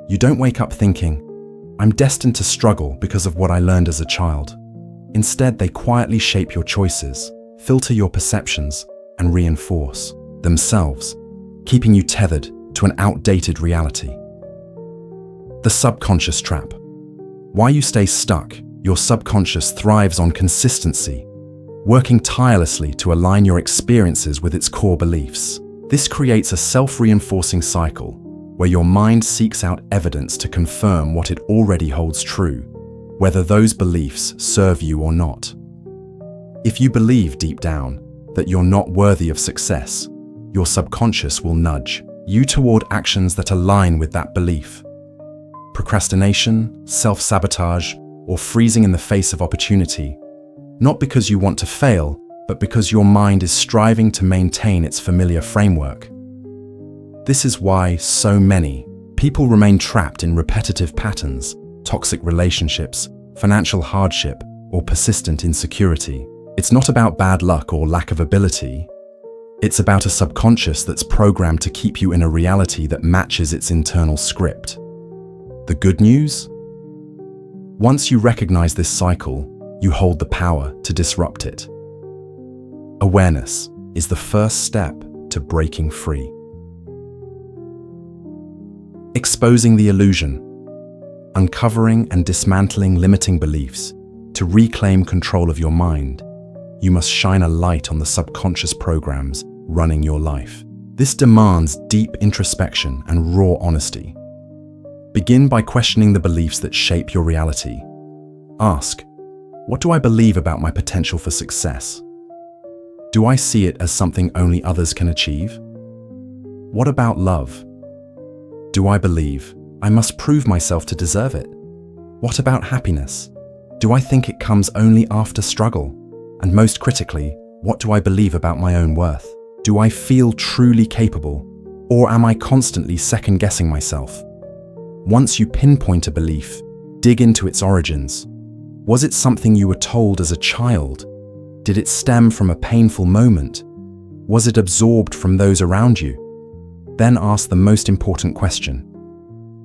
You don't wake up thinking, "I'm destined to struggle because of what I learned as a child." Instead, they quietly shape your choices, filter your perceptions, and reinforce themselves, keeping you tethered to an outdated reality. The subconscious trap. Why you stay stuck? Your subconscious thrives on consistency, working tirelessly to align your experiences with its core beliefs. This creates a self-reinforcing cycle where your mind seeks out evidence to confirm what it already holds true, whether those beliefs serve you or not. If you believe deep down that you're not worthy of success, your subconscious will nudge you toward actions that align with that belief. Procrastination, self-sabotage, or freezing in the face of opportunity, not because you want to fail, but because your mind is striving to maintain its familiar framework. This is why so many people remain trapped in repetitive patterns, toxic relationships, financial hardship, or persistent insecurity. It's not about bad luck or lack of ability. It's about a subconscious that's programmed to keep you in a reality that matches its internal script. The good news? Once you recognize this cycle, you hold the power to disrupt it. Awareness is the first step to breaking free. Exposing the illusion, uncovering and dismantling limiting beliefs. To reclaim control of your mind, you must shine a light on the subconscious programs running your life. This demands deep introspection and raw honesty. Begin by questioning the beliefs that shape your reality. Ask, what do I believe about my potential for success? Do I see it as something only others can achieve? What about love? Do I believe I must prove myself to deserve it? What about happiness? Do I think it comes only after struggle? And most critically, what do I believe about my own worth? Do I feel truly capable, or am I constantly second-guessing myself? Once you pinpoint a belief, dig into its origins. Was it something you were told as a child? Did it stem from a painful moment? Was it absorbed from those around you? Then ask the most important question.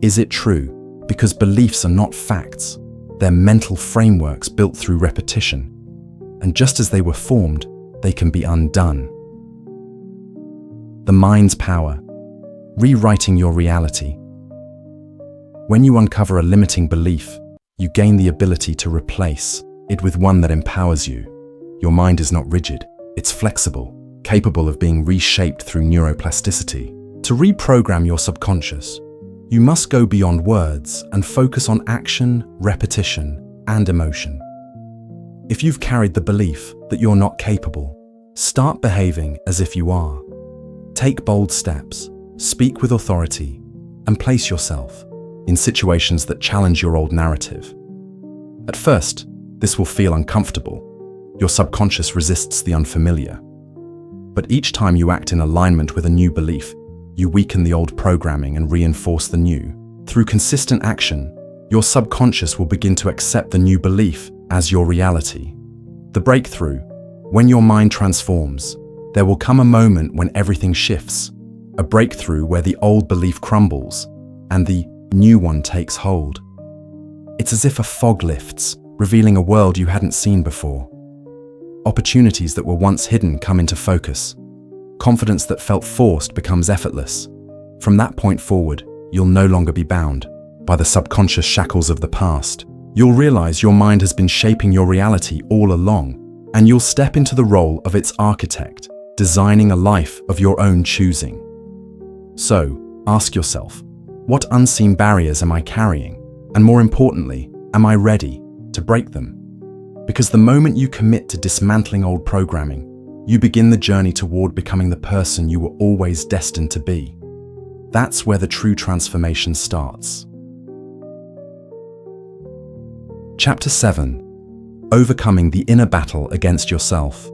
Is it true? Because beliefs are not facts. They're mental frameworks built through repetition. And just as they were formed, they can be undone. The mind's power. Rewriting your reality. When you uncover a limiting belief, you gain the ability to replace it with one that empowers you. Your mind is not rigid, it's flexible, capable of being reshaped through neuroplasticity. To reprogram your subconscious, you must go beyond words and focus on action, repetition, and emotion. If you've carried the belief that you're not capable, start behaving as if you are. Take bold steps, speak with authority, and place yourself in situations that challenge your old narrative. At first, this will feel uncomfortable. Your subconscious resists the unfamiliar. But each time you act in alignment with a new belief, you weaken the old programming and reinforce the new. Through consistent action, your subconscious will begin to accept the new belief as your reality. The breakthrough: when your mind transforms, there will come a moment when everything shifts, a breakthrough where the old belief crumbles and the new one takes hold. It's as if a fog lifts, revealing a world you hadn't seen before. Opportunities that were once hidden come into focus. Confidence that felt forced becomes effortless. From that point forward, you'll no longer be bound by the subconscious shackles of the past. You'll realize your mind has been shaping your reality all along, and you'll step into the role of its architect, designing a life of your own choosing. So, ask yourself, what unseen barriers am I carrying? And more importantly, am I ready to break them? Because the moment you commit to dismantling old programming, you begin the journey toward becoming the person you were always destined to be. That's where the true transformation starts. Chapter 7: Overcoming the inner battle against yourself.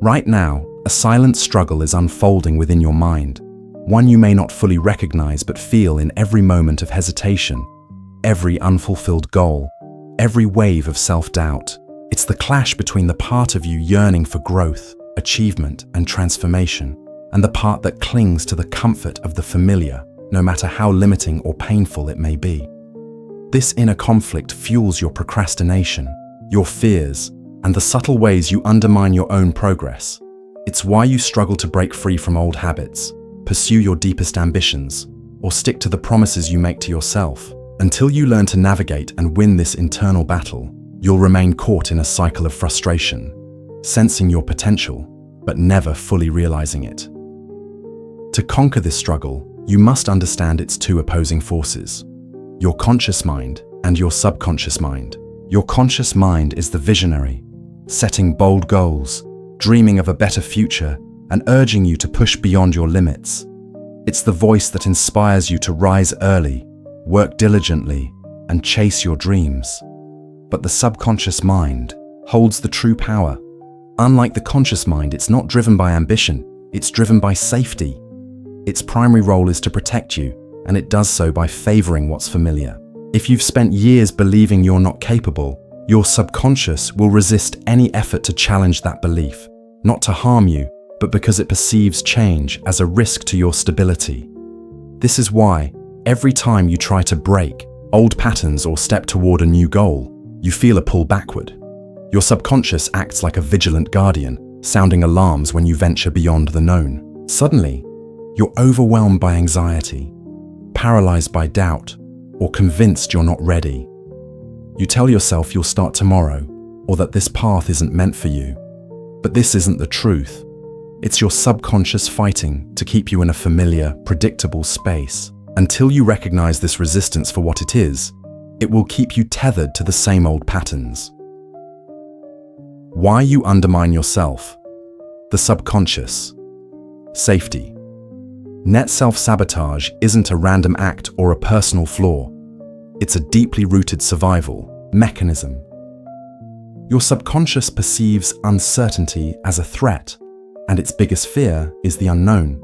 Right now, a silent struggle is unfolding within your mind, one you may not fully recognize but feel in every moment of hesitation, every unfulfilled goal, every wave of self-doubt. It's the clash between the part of you yearning for growth, achievement, and transformation, and the part that clings to the comfort of the familiar, no matter how limiting or painful it may be. This inner conflict fuels your procrastination, your fears, and the subtle ways you undermine your own progress. It's why you struggle to break free from old habits, pursue your deepest ambitions, or stick to the promises you make to yourself. Until you learn to navigate and win this internal battle, you'll remain caught in a cycle of frustration, sensing your potential, but never fully realizing it. To conquer this struggle, you must understand its two opposing forces: your conscious mind and your subconscious mind. Your conscious mind is the visionary, setting bold goals, dreaming of a better future, and urging you to push beyond your limits. It's the voice that inspires you to rise early, work diligently, and chase your dreams. But the subconscious mind holds the true power. Unlike the conscious mind, it's not driven by ambition, it's driven by safety. Its primary role is to protect you, and it does so by favoring what's familiar. If you've spent years believing you're not capable, your subconscious will resist any effort to challenge that belief, not to harm you, but because it perceives change as a risk to your stability. This is why, every time you try to break old patterns or step toward a new goal, you feel a pull backward. Your subconscious acts like a vigilant guardian, sounding alarms when you venture beyond the known. Suddenly, you're overwhelmed by anxiety, paralyzed by doubt, or convinced you're not ready. You tell yourself you'll start tomorrow, or that this path isn't meant for you. But this isn't the truth. It's your subconscious fighting to keep you in a familiar, predictable space. Until you recognize this resistance for what it is, it will keep you tethered to the same old patterns. Why you undermine yourself? The subconscious. Safety. Net self-sabotage isn't a random act or a personal flaw. It's a deeply rooted survival mechanism. Your subconscious perceives uncertainty as a threat, and its biggest fear is the unknown.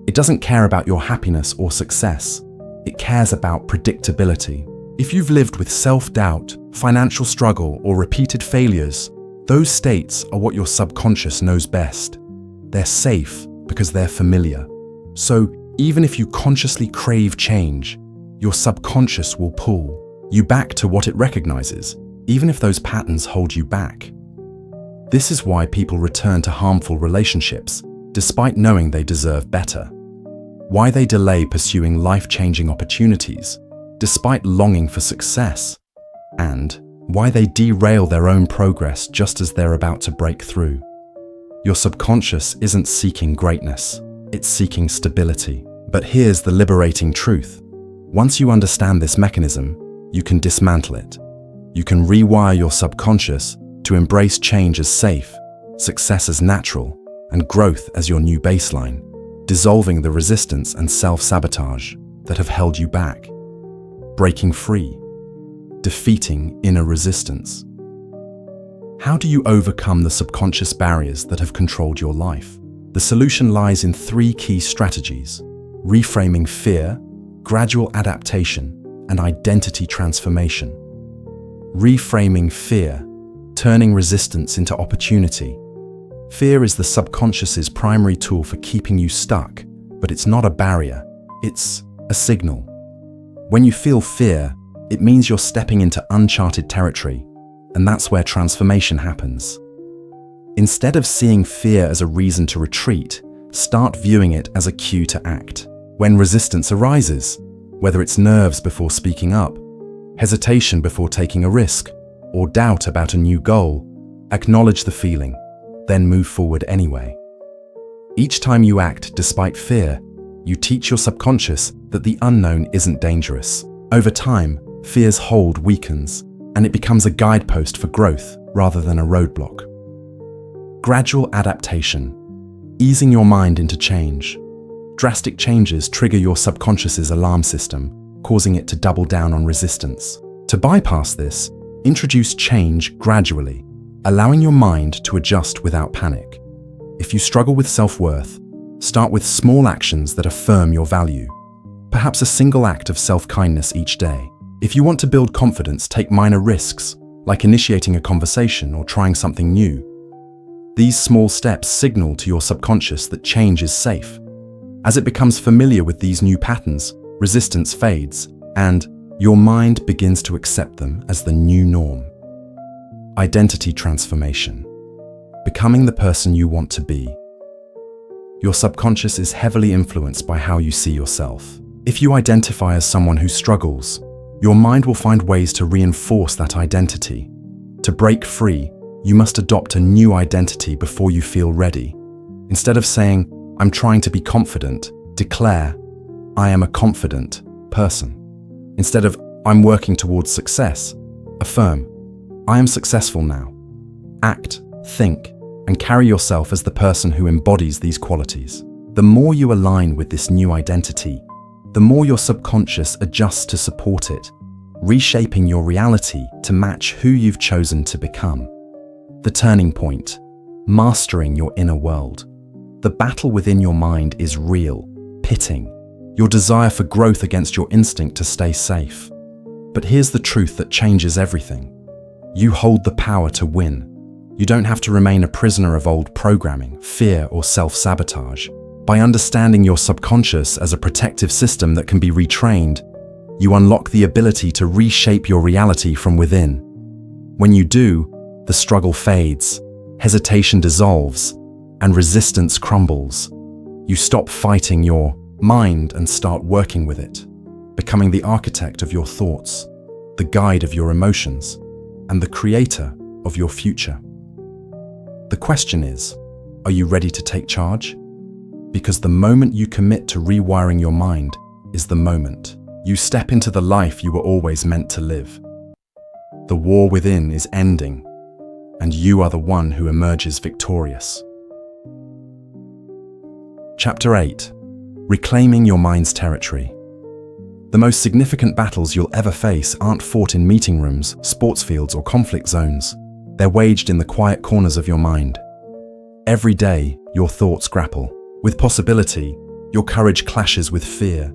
It doesn't care about your happiness or success. It cares about predictability. If you've lived with self-doubt, financial struggle, or repeated failures, those states are what your subconscious knows best. They're safe because they're familiar. So even if you consciously crave change, your subconscious will pull you back to what it recognizes, even if those patterns hold you back. This is why people return to harmful relationships, despite knowing they deserve better. Why they delay pursuing life-changing opportunities, despite longing for success. And why they derail their own progress just as they're about to break through. Your subconscious isn't seeking greatness, it's seeking stability. But here's the liberating truth. Once you understand this mechanism, you can dismantle it. you can rewire your subconscious to embrace change as safe, success as natural, and growth as your new baseline, dissolving the resistance and self-sabotage that have held you back, breaking free, defeating inner resistance. How do you overcome the subconscious barriers that have controlled your life? The solution lies in 3 key strategies: reframing fear, gradual adaptation, and identity transformation. Reframing fear, turning resistance into opportunity. Fear is the subconscious's primary tool for keeping you stuck, but it's not a barrier, it's a signal. When you feel fear, it means you're stepping into uncharted territory, and that's where transformation happens. Instead of seeing fear as a reason to retreat, start viewing it as a cue to act. When resistance arises, whether it's nerves before speaking up, hesitation before taking a risk, or doubt about a new goal, acknowledge the feeling, then move forward anyway. Each time you act despite fear, you teach your subconscious that the unknown isn't dangerous. Over time, fear's hold weakens, and it becomes a guidepost for growth rather than a roadblock. Gradual adaptation, easing your mind into change. Drastic changes trigger your subconscious's alarm system, causing it to double down on resistance. To bypass this, introduce change gradually, allowing your mind to adjust without panic. If you struggle with self-worth, start with small actions that affirm your value. Perhaps a single act of self-kindness each day. If you want to build confidence, take minor risks, like initiating a conversation or trying something new. These small steps signal to your subconscious that change is safe. As it becomes familiar with these new patterns, resistance fades, and your mind begins to accept them as the new norm. Identity transformation. Becoming the person you want to be. Your subconscious is heavily influenced by how you see yourself. If you identify as someone who struggles, your mind will find ways to reinforce that identity. To break free, you must adopt a new identity before you feel ready. Instead of saying, "I'm trying to be confident," declare, "I am a confident person." Instead of, "I'm working towards success," affirm, "I am successful now." Act, think, and carry yourself as the person who embodies these qualities. The more you align with this new identity, the more your subconscious adjusts to support it, reshaping your reality to match who you've chosen to become. The turning point, mastering your inner world. The battle within your mind is real, pitting your desire for growth against your instinct to stay safe. But here's the truth that changes everything. You hold the power to win. You don't have to remain a prisoner of old programming, fear, or self-sabotage. By understanding your subconscious as a protective system that can be retrained, you unlock the ability to reshape your reality from within. When you do, the struggle fades, hesitation dissolves, and resistance crumbles. You stop fighting your mind and start working with it, becoming the architect of your thoughts, the guide of your emotions, and the creator of your future. The question is, are you ready to take charge? Because the moment you commit to rewiring your mind is the moment you step into the life you were always meant to live. The war within is ending, and you are the one who emerges victorious. Chapter 8. Reclaiming your mind's territory. The most significant battles you'll ever face aren't fought in meeting rooms, sports fields, or conflict zones. They're waged in the quiet corners of your mind. Every day, your thoughts grapple with possibility, your courage clashes with fear,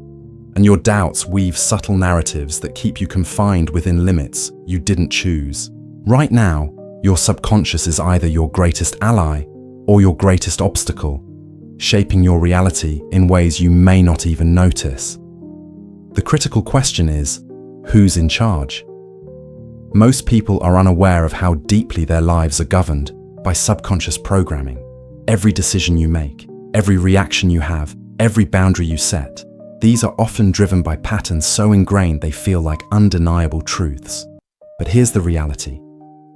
and your doubts weave subtle narratives that keep you confined within limits you didn't choose. Right now, your subconscious is either your greatest ally or your greatest obstacle, shaping your reality in ways you may not even notice. The critical question is, who's in charge? Most people are unaware of how deeply their lives are governed by subconscious programming. Every decision you make, every reaction you have, every boundary you set, these are often driven by patterns so ingrained they feel like undeniable truths. But here's the reality.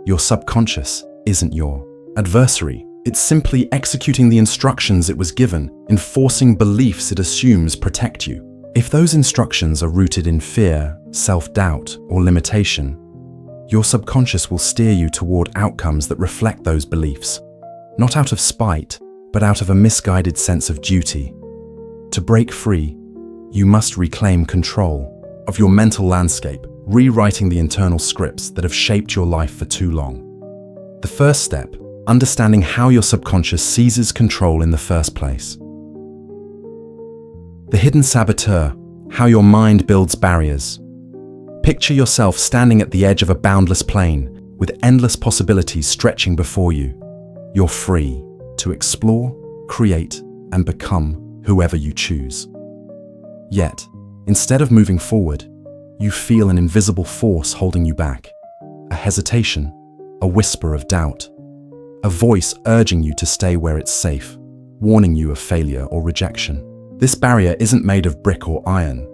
Your subconscious isn't your adversary. It's simply executing the instructions it was given, enforcing beliefs it assumes protect you. If those instructions are rooted in fear, self-doubt, or limitation, Your subconscious will steer you toward outcomes that reflect those beliefs, not out of spite, but out of a misguided sense of duty. To break free, you must reclaim control of your mental landscape, rewriting the internal scripts that have shaped your life for too long. The first step, understanding how your subconscious seizes control in the first place. The hidden saboteur, how your mind builds barriers. Picture yourself standing at the edge of a boundless plain, with endless possibilities stretching before you. You're free to explore, create, and become whoever you choose. Yet, instead of moving forward, you feel an invisible force holding you back. A hesitation, a whisper of doubt, a voice urging you to stay where it's safe, warning you of failure or rejection. This barrier isn't made of brick or iron.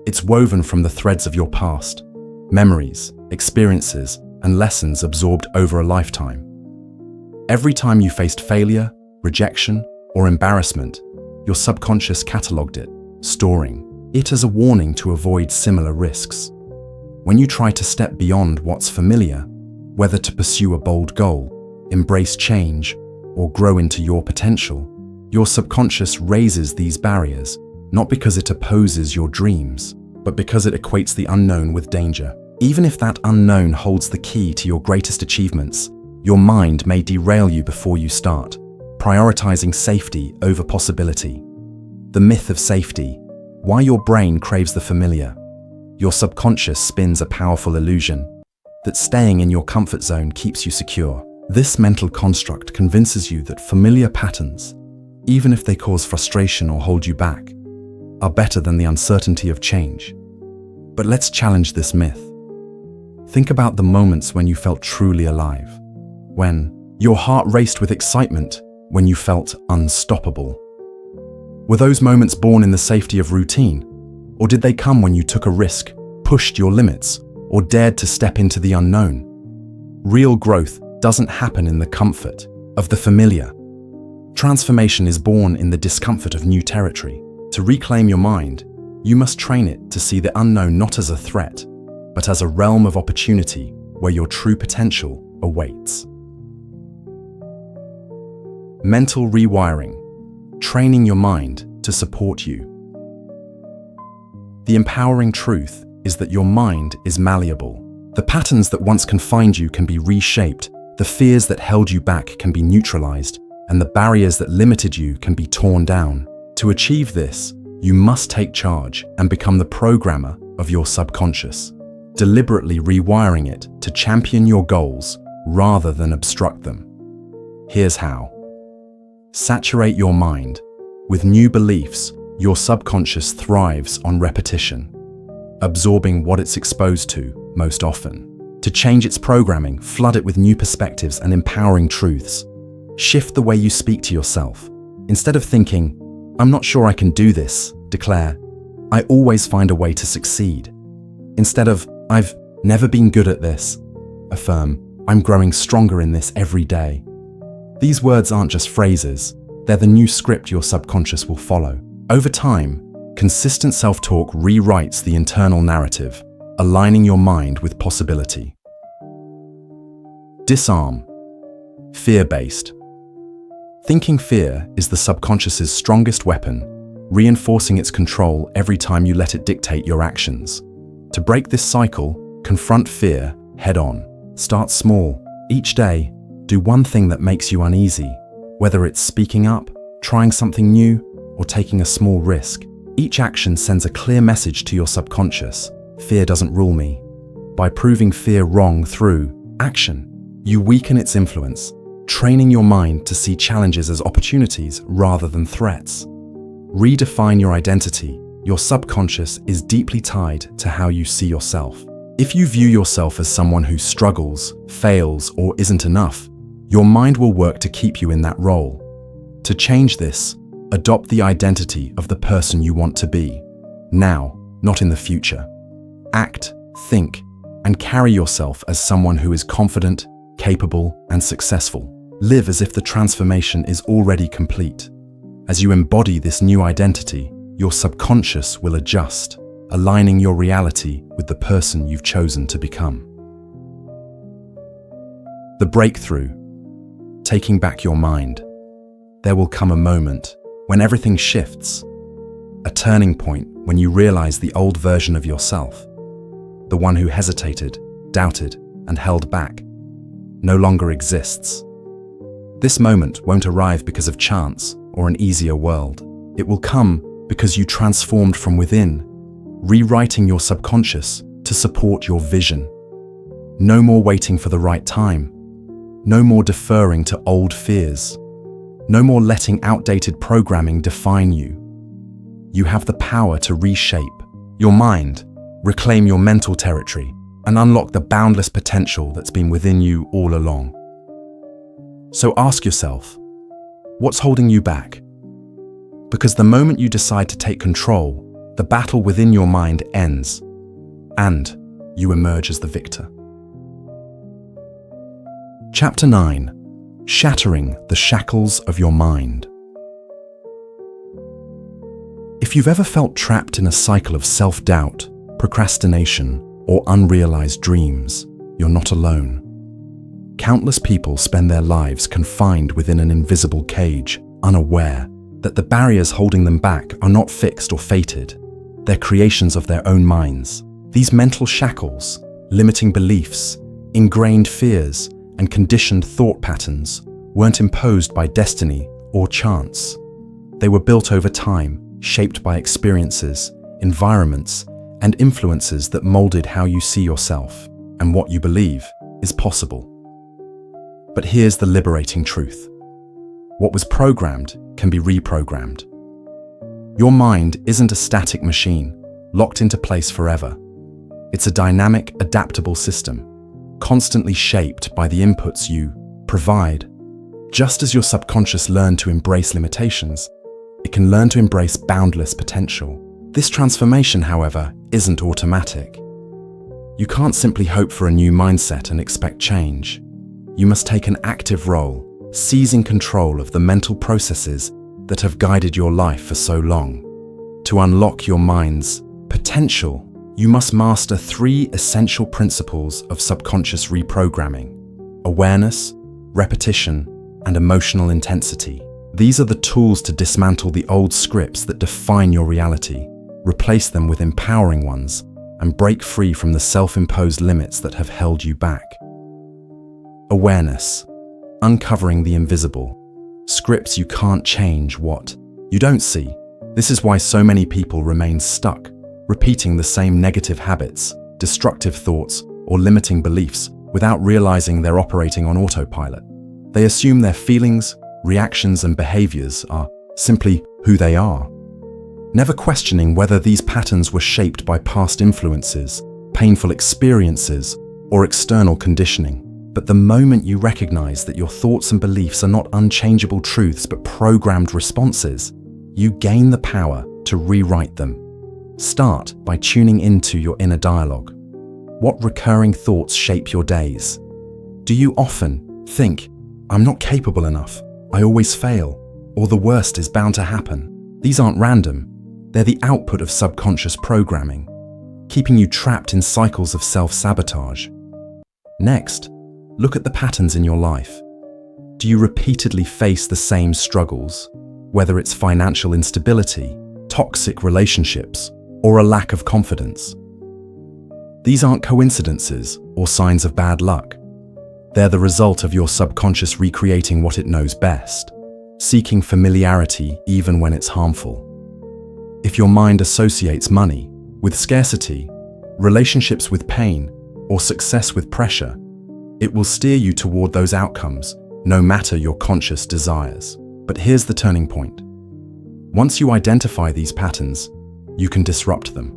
It's woven from the threads of your past, memories, experiences, and lessons absorbed over a lifetime. Every time you faced failure, rejection, or embarrassment, your subconscious catalogued it, storing it as a warning to avoid similar risks. When you try to step beyond what's familiar, whether to pursue a bold goal, embrace change, or grow into your potential, your subconscious raises these barriers, not because it opposes your dreams, but because it equates the unknown with danger. Even if that unknown holds the key to your greatest achievements, your mind may derail you before you start, prioritizing safety over possibility. The myth of safety, why your brain craves the familiar. Your subconscious spins a powerful illusion that staying in your comfort zone keeps you secure. This mental construct convinces you that familiar patterns, even if they cause frustration or hold you back, are better than the uncertainty of change. But let's challenge this myth. Think about the moments when you felt truly alive, when your heart raced with excitement, when you felt unstoppable. Were those moments born in the safety of routine, or did they come when you took a risk, pushed your limits, or dared to step into the unknown? Real growth doesn't happen in the comfort of the familiar. Transformation is born in the discomfort of new territory. To reclaim your mind, you must train it to see the unknown not as a threat, but as a realm of opportunity where your true potential awaits. Mental rewiring, training your mind to support you. The empowering truth is that your mind is malleable. The patterns that once confined you can be reshaped, the fears that held you back can be neutralized, and the barriers that limited you can be torn down. To achieve this, you must take charge and become the programmer of your subconscious, deliberately rewiring it to champion your goals rather than obstruct them. Here's how. Saturate your mind with new beliefs. Your subconscious thrives on repetition, absorbing what it's exposed to most often. To change its programming, flood it with new perspectives and empowering truths. Shift the way you speak to yourself. Instead of thinking, "I'm not sure I can do this," declare, "I always find a way to succeed." Instead of, "I've never been good at this," affirm, "I'm growing stronger in this every day." These words aren't just phrases, they're the new script your subconscious will follow. Over time, consistent self-talk rewrites the internal narrative, aligning your mind with possibility. Disarm. Fear-based. Thinking fear is the subconscious's strongest weapon, reinforcing its control every time you let it dictate your actions. To break this cycle, confront fear head-on. Start small. Each day, do one thing that makes you uneasy, whether it's speaking up, trying something new, or taking a small risk. Each action sends a clear message to your subconscious: fear doesn't rule me. By proving fear wrong through action, you weaken its influence, training your mind to see challenges as opportunities rather than threats. Redefine your identity. Your subconscious is deeply tied to how you see yourself. If you view yourself as someone who struggles, fails, or isn't enough, your mind will work to keep you in that role. To change this, adopt the identity of the person you want to be, now, not in the future. Act, think, and carry yourself as someone who is confident, capable, and successful. Live as if the transformation is already complete. As you embody this new identity, your subconscious will adjust, aligning your reality with the person you've chosen to become. The breakthrough, taking back your mind. There will come a moment when everything shifts, a turning point when you realize the old version of yourself, the one who hesitated, doubted, and held back, no longer exists. This moment won't arrive because of chance or an easier world. It will come because you transformed from within, rewriting your subconscious to support your vision. No more waiting for the right time. No more deferring to old fears. No more letting outdated programming define you. You have the power to reshape your mind, reclaim your mental territory, and unlock the boundless potential that's been within you all along. So ask yourself, what's holding you back? Because the moment you decide to take control, the battle within your mind ends, and you emerge as the victor. Chapter 9. Shattering the Shackles of Your Mind. If you've ever felt trapped in a cycle of self-doubt, procrastination, or unrealized dreams, you're not alone. Countless people spend their lives confined within an invisible cage, unaware that the barriers holding them back are not fixed or fated. They're creations of their own minds. These mental shackles, limiting beliefs, ingrained fears, and conditioned thought patterns weren't imposed by destiny or chance. They were built over time, shaped by experiences, environments, and influences that molded how you see yourself and what you believe is possible. But here's the liberating truth. What was programmed can be reprogrammed. Your mind isn't a static machine, locked into place forever. It's a dynamic, adaptable system, constantly shaped by the inputs you provide. Just as your subconscious learned to embrace limitations, it can learn to embrace boundless potential. This transformation, however, isn't automatic. You can't simply hope for a new mindset and expect change. You must take an active role, seizing control of the mental processes that have guided your life for so long. To unlock your mind's potential, you must master 3 essential principles of subconscious reprogramming: awareness, repetition, and emotional intensity. These are the tools to dismantle the old scripts that define your reality, replace them with empowering ones, and break free from the self-imposed limits that have held you back. Awareness. Uncovering the invisible. Scripts you can't change what you don't see. This is why so many people remain stuck, repeating the same negative habits, destructive thoughts, or limiting beliefs without realizing they're operating on autopilot. They assume their feelings, reactions, and behaviors are simply who they are, never questioning whether these patterns were shaped by past influences, painful experiences, or external conditioning. But the moment you recognize that your thoughts and beliefs are not unchangeable truths but programmed responses, you gain the power to rewrite them. Start by tuning into your inner dialogue. What recurring thoughts shape your days? Do you often think, "I'm not capable enough, I always fail," or "the worst is bound to happen"? These aren't random. They're the output of subconscious programming, keeping you trapped in cycles of self-sabotage. Next, look at the patterns in your life. Do you repeatedly face the same struggles, whether it's financial instability, toxic relationships, or a lack of confidence? These aren't coincidences or signs of bad luck. They're the result of your subconscious recreating what it knows best, seeking familiarity even when it's harmful. If your mind associates money with scarcity, relationships with pain, or success with pressure, it will steer you toward those outcomes, no matter your conscious desires. But here's the turning point. Once you identify these patterns, you can disrupt them.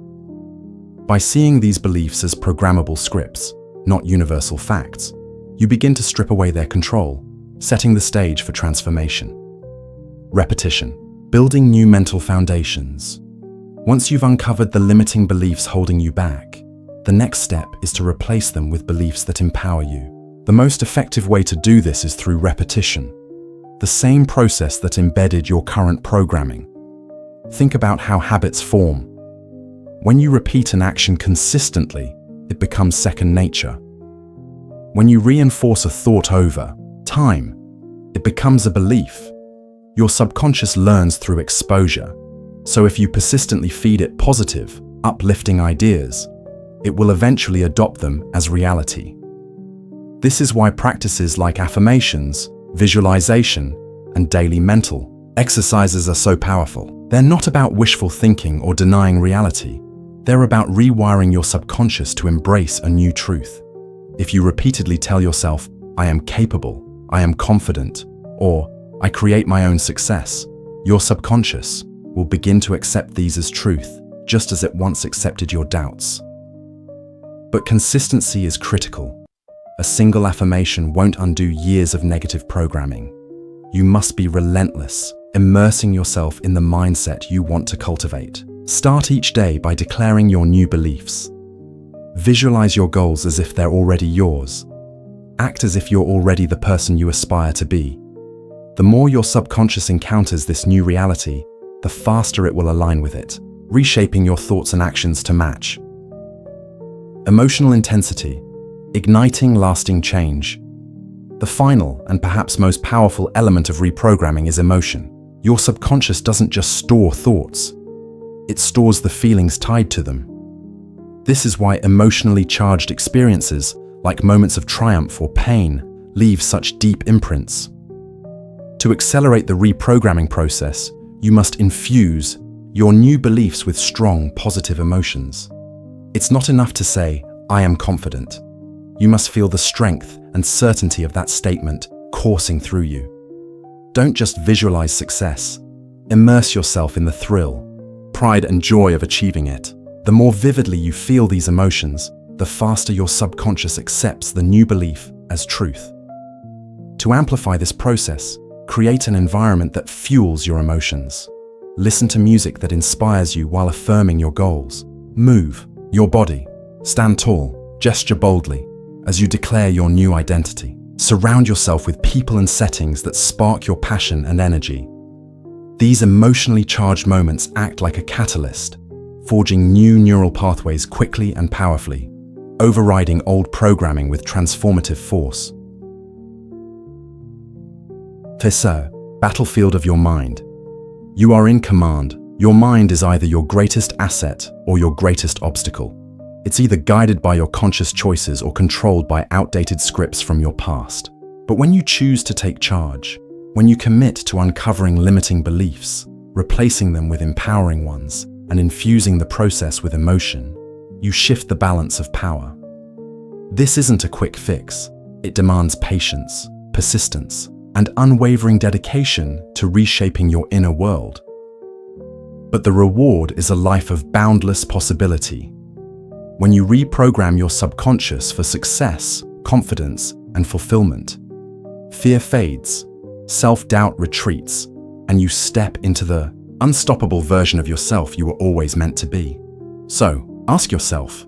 By seeing these beliefs as programmable scripts, not universal facts, you begin to strip away their control, setting the stage for transformation. Repetition. Building new mental foundations. Once you've uncovered the limiting beliefs holding you back, the next step is to replace them with beliefs that empower you. The most effective way to do this is through repetition, the same process that embedded your current programming. Think about how habits form. When you repeat an action consistently, it becomes second nature. When you reinforce a thought over time, it becomes a belief. Your subconscious learns through exposure. So if you persistently feed it positive, uplifting ideas, it will eventually adopt them as reality. This is why practices like affirmations, visualization, and daily mental exercises are so powerful. They're not about wishful thinking or denying reality. They're about rewiring your subconscious to embrace a new truth. If you repeatedly tell yourself, "I am capable, I am confident," or "I create my own success," your subconscious will begin to accept these as truth, just as it once accepted your doubts. But consistency is critical. A single affirmation won't undo years of negative programming. You must be relentless, immersing yourself in the mindset you want to cultivate. Start each day by declaring your new beliefs. Visualize your goals as if they're already yours. Act as if you're already the person you aspire to be. The more your subconscious encounters this new reality, the faster it will align with it, reshaping your thoughts and actions to match. Emotional intensity, igniting lasting change. The final and perhaps most powerful element of reprogramming is emotion. Your subconscious doesn't just store thoughts, it stores the feelings tied to them. This is why emotionally charged experiences, like moments of triumph or pain, leave such deep imprints. To accelerate the reprogramming process, you must infuse your new beliefs with strong, positive emotions. It's not enough to say, "I am confident." You must feel the strength and certainty of that statement coursing through you. Don't just visualize success. Immerse yourself in the thrill, pride, and joy of achieving it. The more vividly you feel these emotions, the faster your subconscious accepts the new belief as truth. To amplify this process, create an environment that fuels your emotions. Listen to music that inspires you while affirming your goals. Move your body. Stand tall. Gesture boldly as you declare your new identity. Surround yourself with people and settings that spark your passion and energy. These emotionally charged moments act like a catalyst, forging new neural pathways quickly and powerfully, overriding old programming with transformative force. Faisceau, battlefield of your mind. You are in command. Your mind is either your greatest asset or your greatest obstacle. It's either guided by your conscious choices or controlled by outdated scripts from your past. But when you choose to take charge, when you commit to uncovering limiting beliefs, replacing them with empowering ones, and infusing the process with emotion, you shift the balance of power. This isn't a quick fix. It demands patience, persistence, and unwavering dedication to reshaping your inner world. But the reward is a life of boundless possibility. When you reprogram your subconscious for success, confidence, and fulfillment, fear fades, self-doubt retreats, and you step into the unstoppable version of yourself you were always meant to be. So, ask yourself,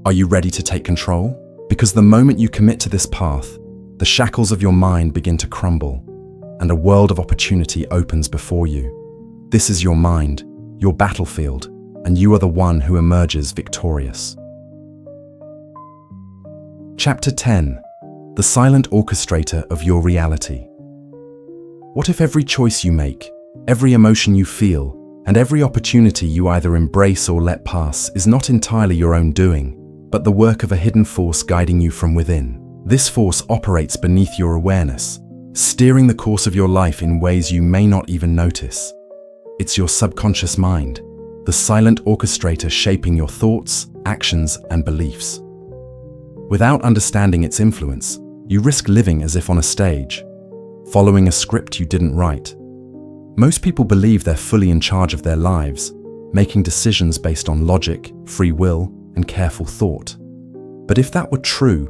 are you ready to take control? Because the moment you commit to this path, the shackles of your mind begin to crumble, and a world of opportunity opens before you. This is your mind, your battlefield, and you are the one who emerges victorious. Chapter 10. The Silent Orchestrator of Your Reality. What if every choice you make, every emotion you feel, and every opportunity you either embrace or let pass is not entirely your own doing, but the work of a hidden force guiding you from within? This force operates beneath your awareness, steering the course of your life in ways you may not even notice. It's your subconscious mind, the silent orchestrator shaping your thoughts, actions, and beliefs. Without understanding its influence, you risk living as if on a stage, following a script you didn't write. Most people believe they're fully in charge of their lives, making decisions based on logic, free will, and careful thought. But if that were true,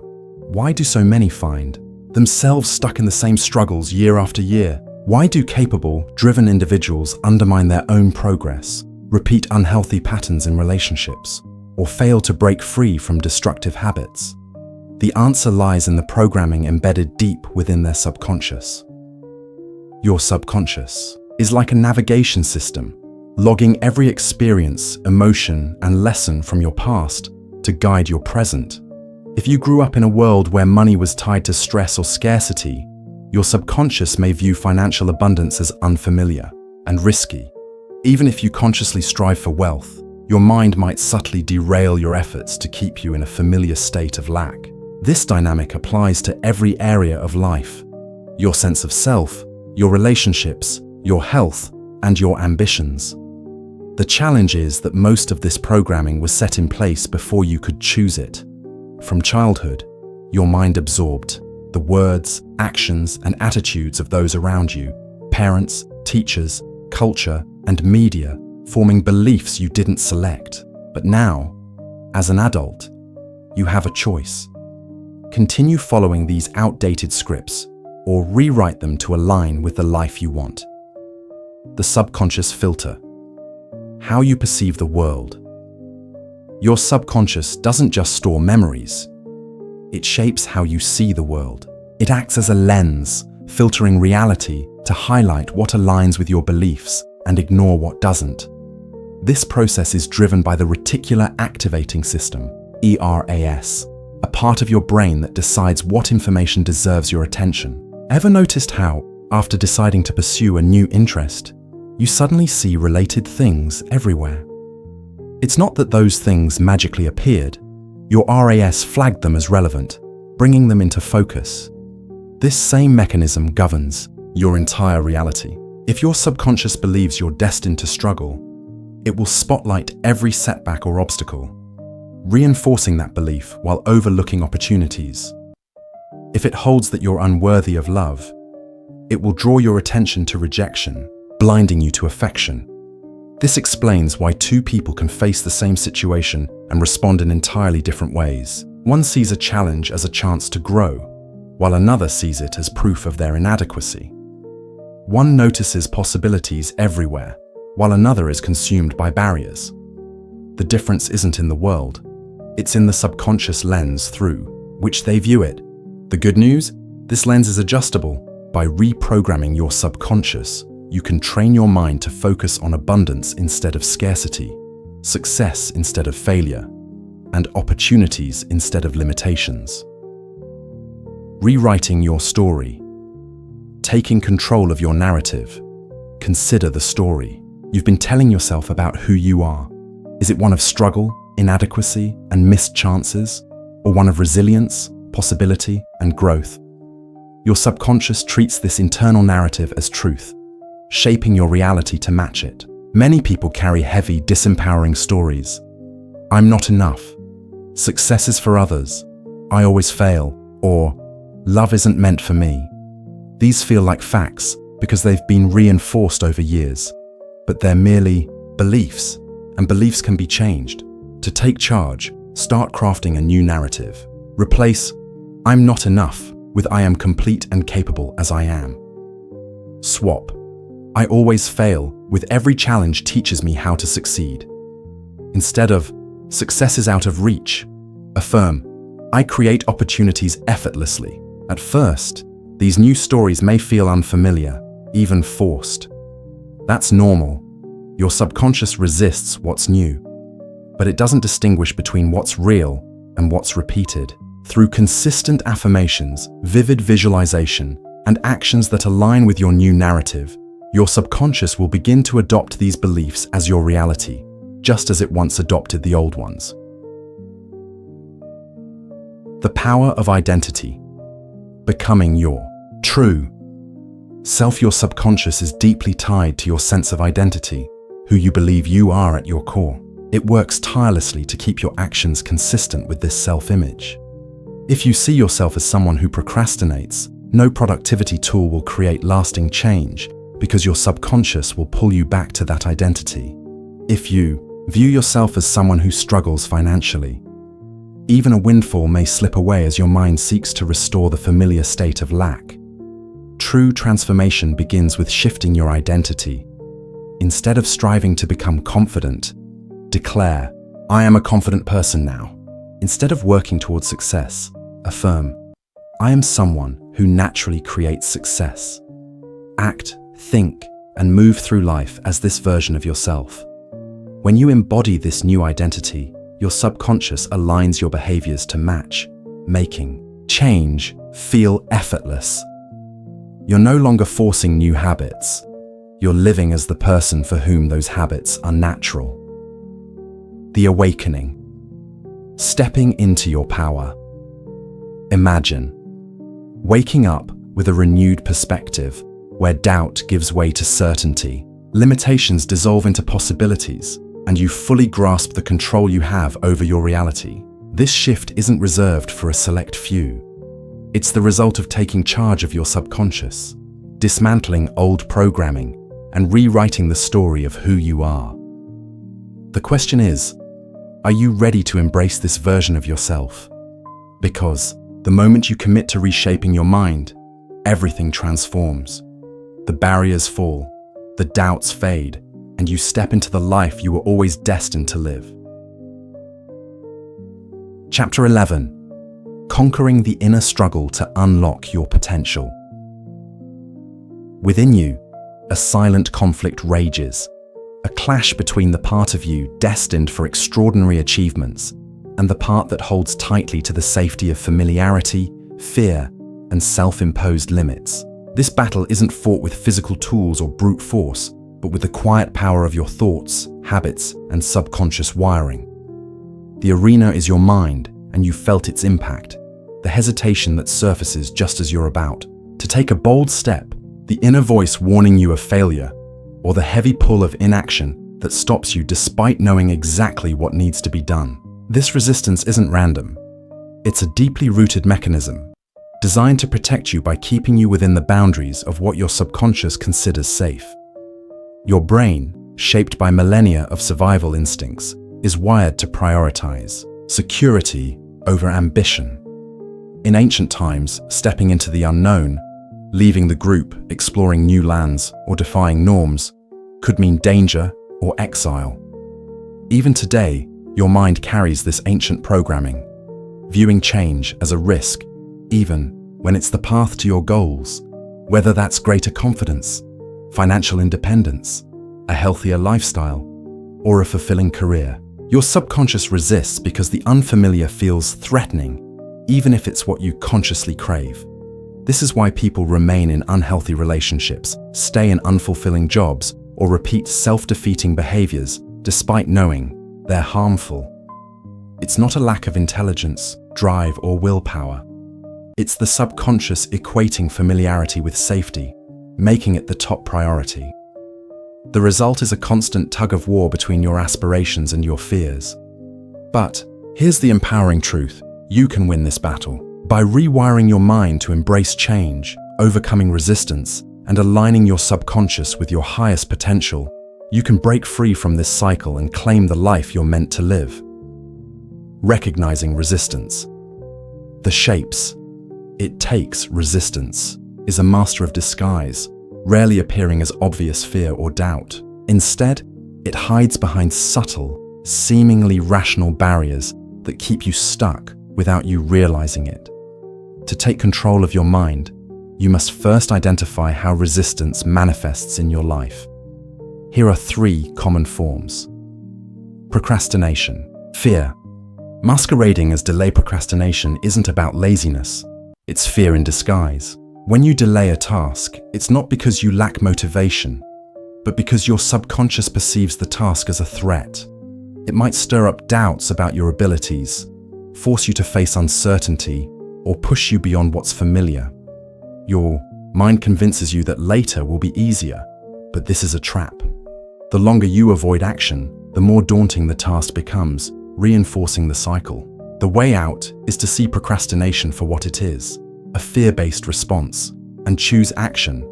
why do so many find themselves stuck in the same struggles year after year? Why do capable, driven individuals undermine their own progress, repeat unhealthy patterns in relationships, or fail to break free from destructive habits? The answer lies in the programming embedded deep within their subconscious. Your subconscious is like a navigation system, logging every experience, emotion, and lesson from your past to guide your present. If you grew up in a world where money was tied to stress or scarcity, your subconscious may view financial abundance as unfamiliar and risky. Even if you consciously strive for wealth, your mind might subtly derail your efforts to keep you in a familiar state of lack. This dynamic applies to every area of life: your sense of self, your relationships, your health, and your ambitions. The challenge is that most of this programming was set in place before you could choose it. From childhood, your mind absorbed the words, actions, and attitudes of those around you, parents, teachers, culture, and media, forming beliefs you didn't select. But now, as an adult, you have a choice. Continue following these outdated scripts, or rewrite them to align with the life you want. The subconscious filter: how you perceive the world. Your subconscious doesn't just store memories. It shapes how you see the world. It acts as a lens, filtering reality to highlight what aligns with your beliefs and ignore what doesn't. This process is driven by the reticular activating system, ERAS, a part of your brain that decides what information deserves your attention. Ever noticed how, after deciding to pursue a new interest, you suddenly see related things everywhere? It's not that those things magically appeared. Your RAS flagged them as relevant, bringing them into focus. This same mechanism governs your entire reality. If your subconscious believes you're destined to struggle, it will spotlight every setback or obstacle, reinforcing that belief while overlooking opportunities. If it holds that you're unworthy of love, it will draw your attention to rejection, blinding you to affection. This explains why two people can face the same situation and respond in entirely different ways. One sees a challenge as a chance to grow, while another sees it as proof of their inadequacy. One notices possibilities everywhere, while another is consumed by barriers. The difference isn't in the world, it's in the subconscious lens through which they view it. The good news? This lens is adjustable. By reprogramming your subconscious, you can train your mind to focus on abundance instead of scarcity, success instead of failure, and opportunities instead of limitations. Rewriting your story. Taking control of your narrative. Consider the story you've been telling yourself about who you are. Is it one of struggle, inadequacy, and missed chances, or one of resilience, possibility, and growth? Your subconscious treats this internal narrative as truth, shaping your reality to match it. Many people carry heavy, disempowering stories. I'm not enough. Success is for others. I always fail. Or love isn't meant for me. These feel like facts because they've been reinforced over years, but they're merely beliefs, and beliefs can be changed. To take charge, start crafting a new narrative. Replace I'm not enough with I am complete and capable as I am. Swap I always fail with every challenge teaches me how to succeed. Instead of success is out of reach, affirm I create opportunities effortlessly. At first, these new stories may feel unfamiliar, even forced. That's normal. Your subconscious resists what's new, but it doesn't distinguish between what's real and what's repeated. Through consistent affirmations, vivid visualization, and actions that align with your new narrative, your subconscious will begin to adopt these beliefs as your reality, just as it once adopted the old ones. The power of identity. Becoming your true self. Your subconscious is deeply tied to your sense of identity, who you believe you are at your core. It works tirelessly to keep your actions consistent with this self-image. If you see yourself as someone who procrastinates, no productivity tool will create lasting change because your subconscious will pull you back to that identity. If you view yourself as someone who struggles financially, even a windfall may slip away as your mind seeks to restore the familiar state of lack. True transformation begins with shifting your identity. Instead of striving to become confident, declare, I am a confident person now. Instead of working towards success, affirm, I am someone who naturally creates success. Act, think, and move through life as this version of yourself. When you embody this new identity, your subconscious aligns your behaviors to match, making change feel effortless. You're no longer forcing new habits. You're living as the person for whom those habits are natural. The awakening. Stepping into your power. Imagine waking up with a renewed perspective where doubt gives way to certainty, limitations dissolve into possibilities, and you fully grasp the control you have over your reality. This shift isn't reserved for a select few. It's the result of taking charge of your subconscious, dismantling old programming, and rewriting the story of who you are. The question is, are you ready to embrace this version of yourself? Because the moment you commit to reshaping your mind, everything transforms. The barriers fall, the doubts fade, and you step into the life you were always destined to live. Chapter 11. Conquering the inner struggle to unlock your potential. Within you, a silent conflict rages, a clash between the part of you destined for extraordinary achievements and the part that holds tightly to the safety of familiarity, fear, and self-imposed limits. This battle isn't fought with physical tools or brute force, but with the quiet power of your thoughts, habits, and subconscious wiring. The arena is your mind, and you've felt its impact, the hesitation that surfaces just as you're about to take a bold step, the inner voice warning you of failure, or the heavy pull of inaction that stops you despite knowing exactly what needs to be done. This resistance isn't random. It's a deeply rooted mechanism, designed to protect you by keeping you within the boundaries of what your subconscious considers safe. Your brain, shaped by millennia of survival instincts, is wired to prioritize security over ambition. In ancient times, stepping into the unknown, leaving the group, exploring new lands, or defying norms could mean danger or exile. Even today, your mind carries this ancient programming, viewing change as a risk, even when it's the path to your goals, whether that's greater confidence, financial independence, a healthier lifestyle, or a fulfilling career. Your subconscious resists because the unfamiliar feels threatening, even if it's what you consciously crave. This is why people remain in unhealthy relationships, stay in unfulfilling jobs, or repeat self-defeating behaviors despite knowing they're harmful. It's not a lack of intelligence, drive, or willpower. It's the subconscious equating familiarity with safety, making it the top priority. The result is a constant tug-of-war between your aspirations and your fears. But here's the empowering truth. You can win this battle. By rewiring your mind to embrace change, overcoming resistance, and aligning your subconscious with your highest potential, you can break free from this cycle and claim the life you're meant to live. Recognizing resistance. The shapes. It takes resistance is a master of disguise, rarely appearing as obvious fear or doubt. Instead, it hides behind subtle, seemingly rational barriers that keep you stuck without you realizing it. To take control of your mind, you must first identify how resistance manifests in your life. Here are 3 common forms. Procrastination. Fear. Masquerading as delay procrastination isn't about laziness. It's fear in disguise. When you delay a task, it's not because you lack motivation, but because your subconscious perceives the task as a threat. It might stir up doubts about your abilities, force you to face uncertainty, or push you beyond what's familiar. Your mind convinces you that later will be easier, but this is a trap. The longer you avoid action, the more daunting the task becomes, reinforcing the cycle. The way out is to see procrastination for what it is, a fear-based response, and choose action,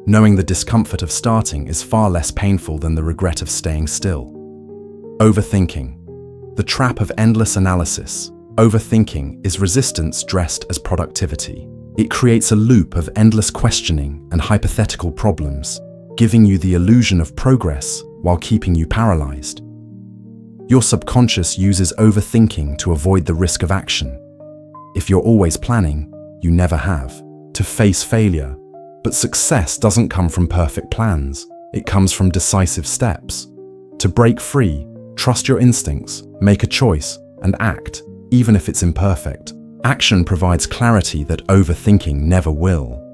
knowing the discomfort of starting is far less painful than the regret of staying still. Overthinking. The trap of endless analysis. Overthinking is resistance dressed as productivity. It creates a loop of endless questioning and hypothetical problems, giving you the illusion of progress while keeping you paralyzed. Your subconscious uses overthinking to avoid the risk of action. If you're always planning, you never have to face failure. But success doesn't come from perfect plans. It comes from decisive steps. To break free, trust your instincts, make a choice, and act, even if it's imperfect. Action provides clarity that overthinking never will.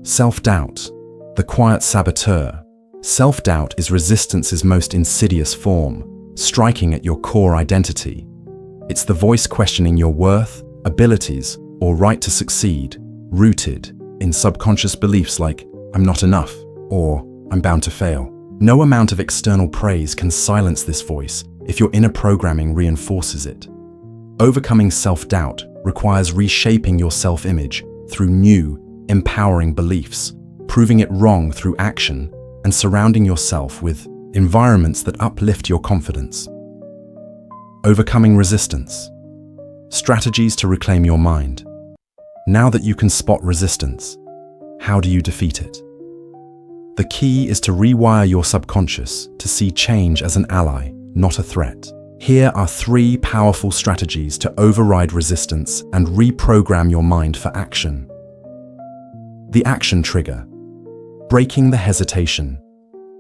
Self-doubt, the quiet saboteur. Self-doubt is resistance's most insidious form, striking at your core identity. It's the voice questioning your worth, abilities, or right to succeed, rooted in subconscious beliefs like, I'm not enough, or I'm bound to fail. No amount of external praise can silence this voice if your inner programming reinforces it. Overcoming self-doubt requires reshaping your self-image through new, empowering beliefs, proving it wrong through action, and surrounding yourself with environments that uplift your confidence. Overcoming resistance. Strategies to reclaim your mind. Now that you can spot resistance, how do you defeat it? The key is to rewire your subconscious to see change as an ally, not a threat. Here are 3 powerful strategies to override resistance and reprogram your mind for action. The action trigger. Breaking the hesitation.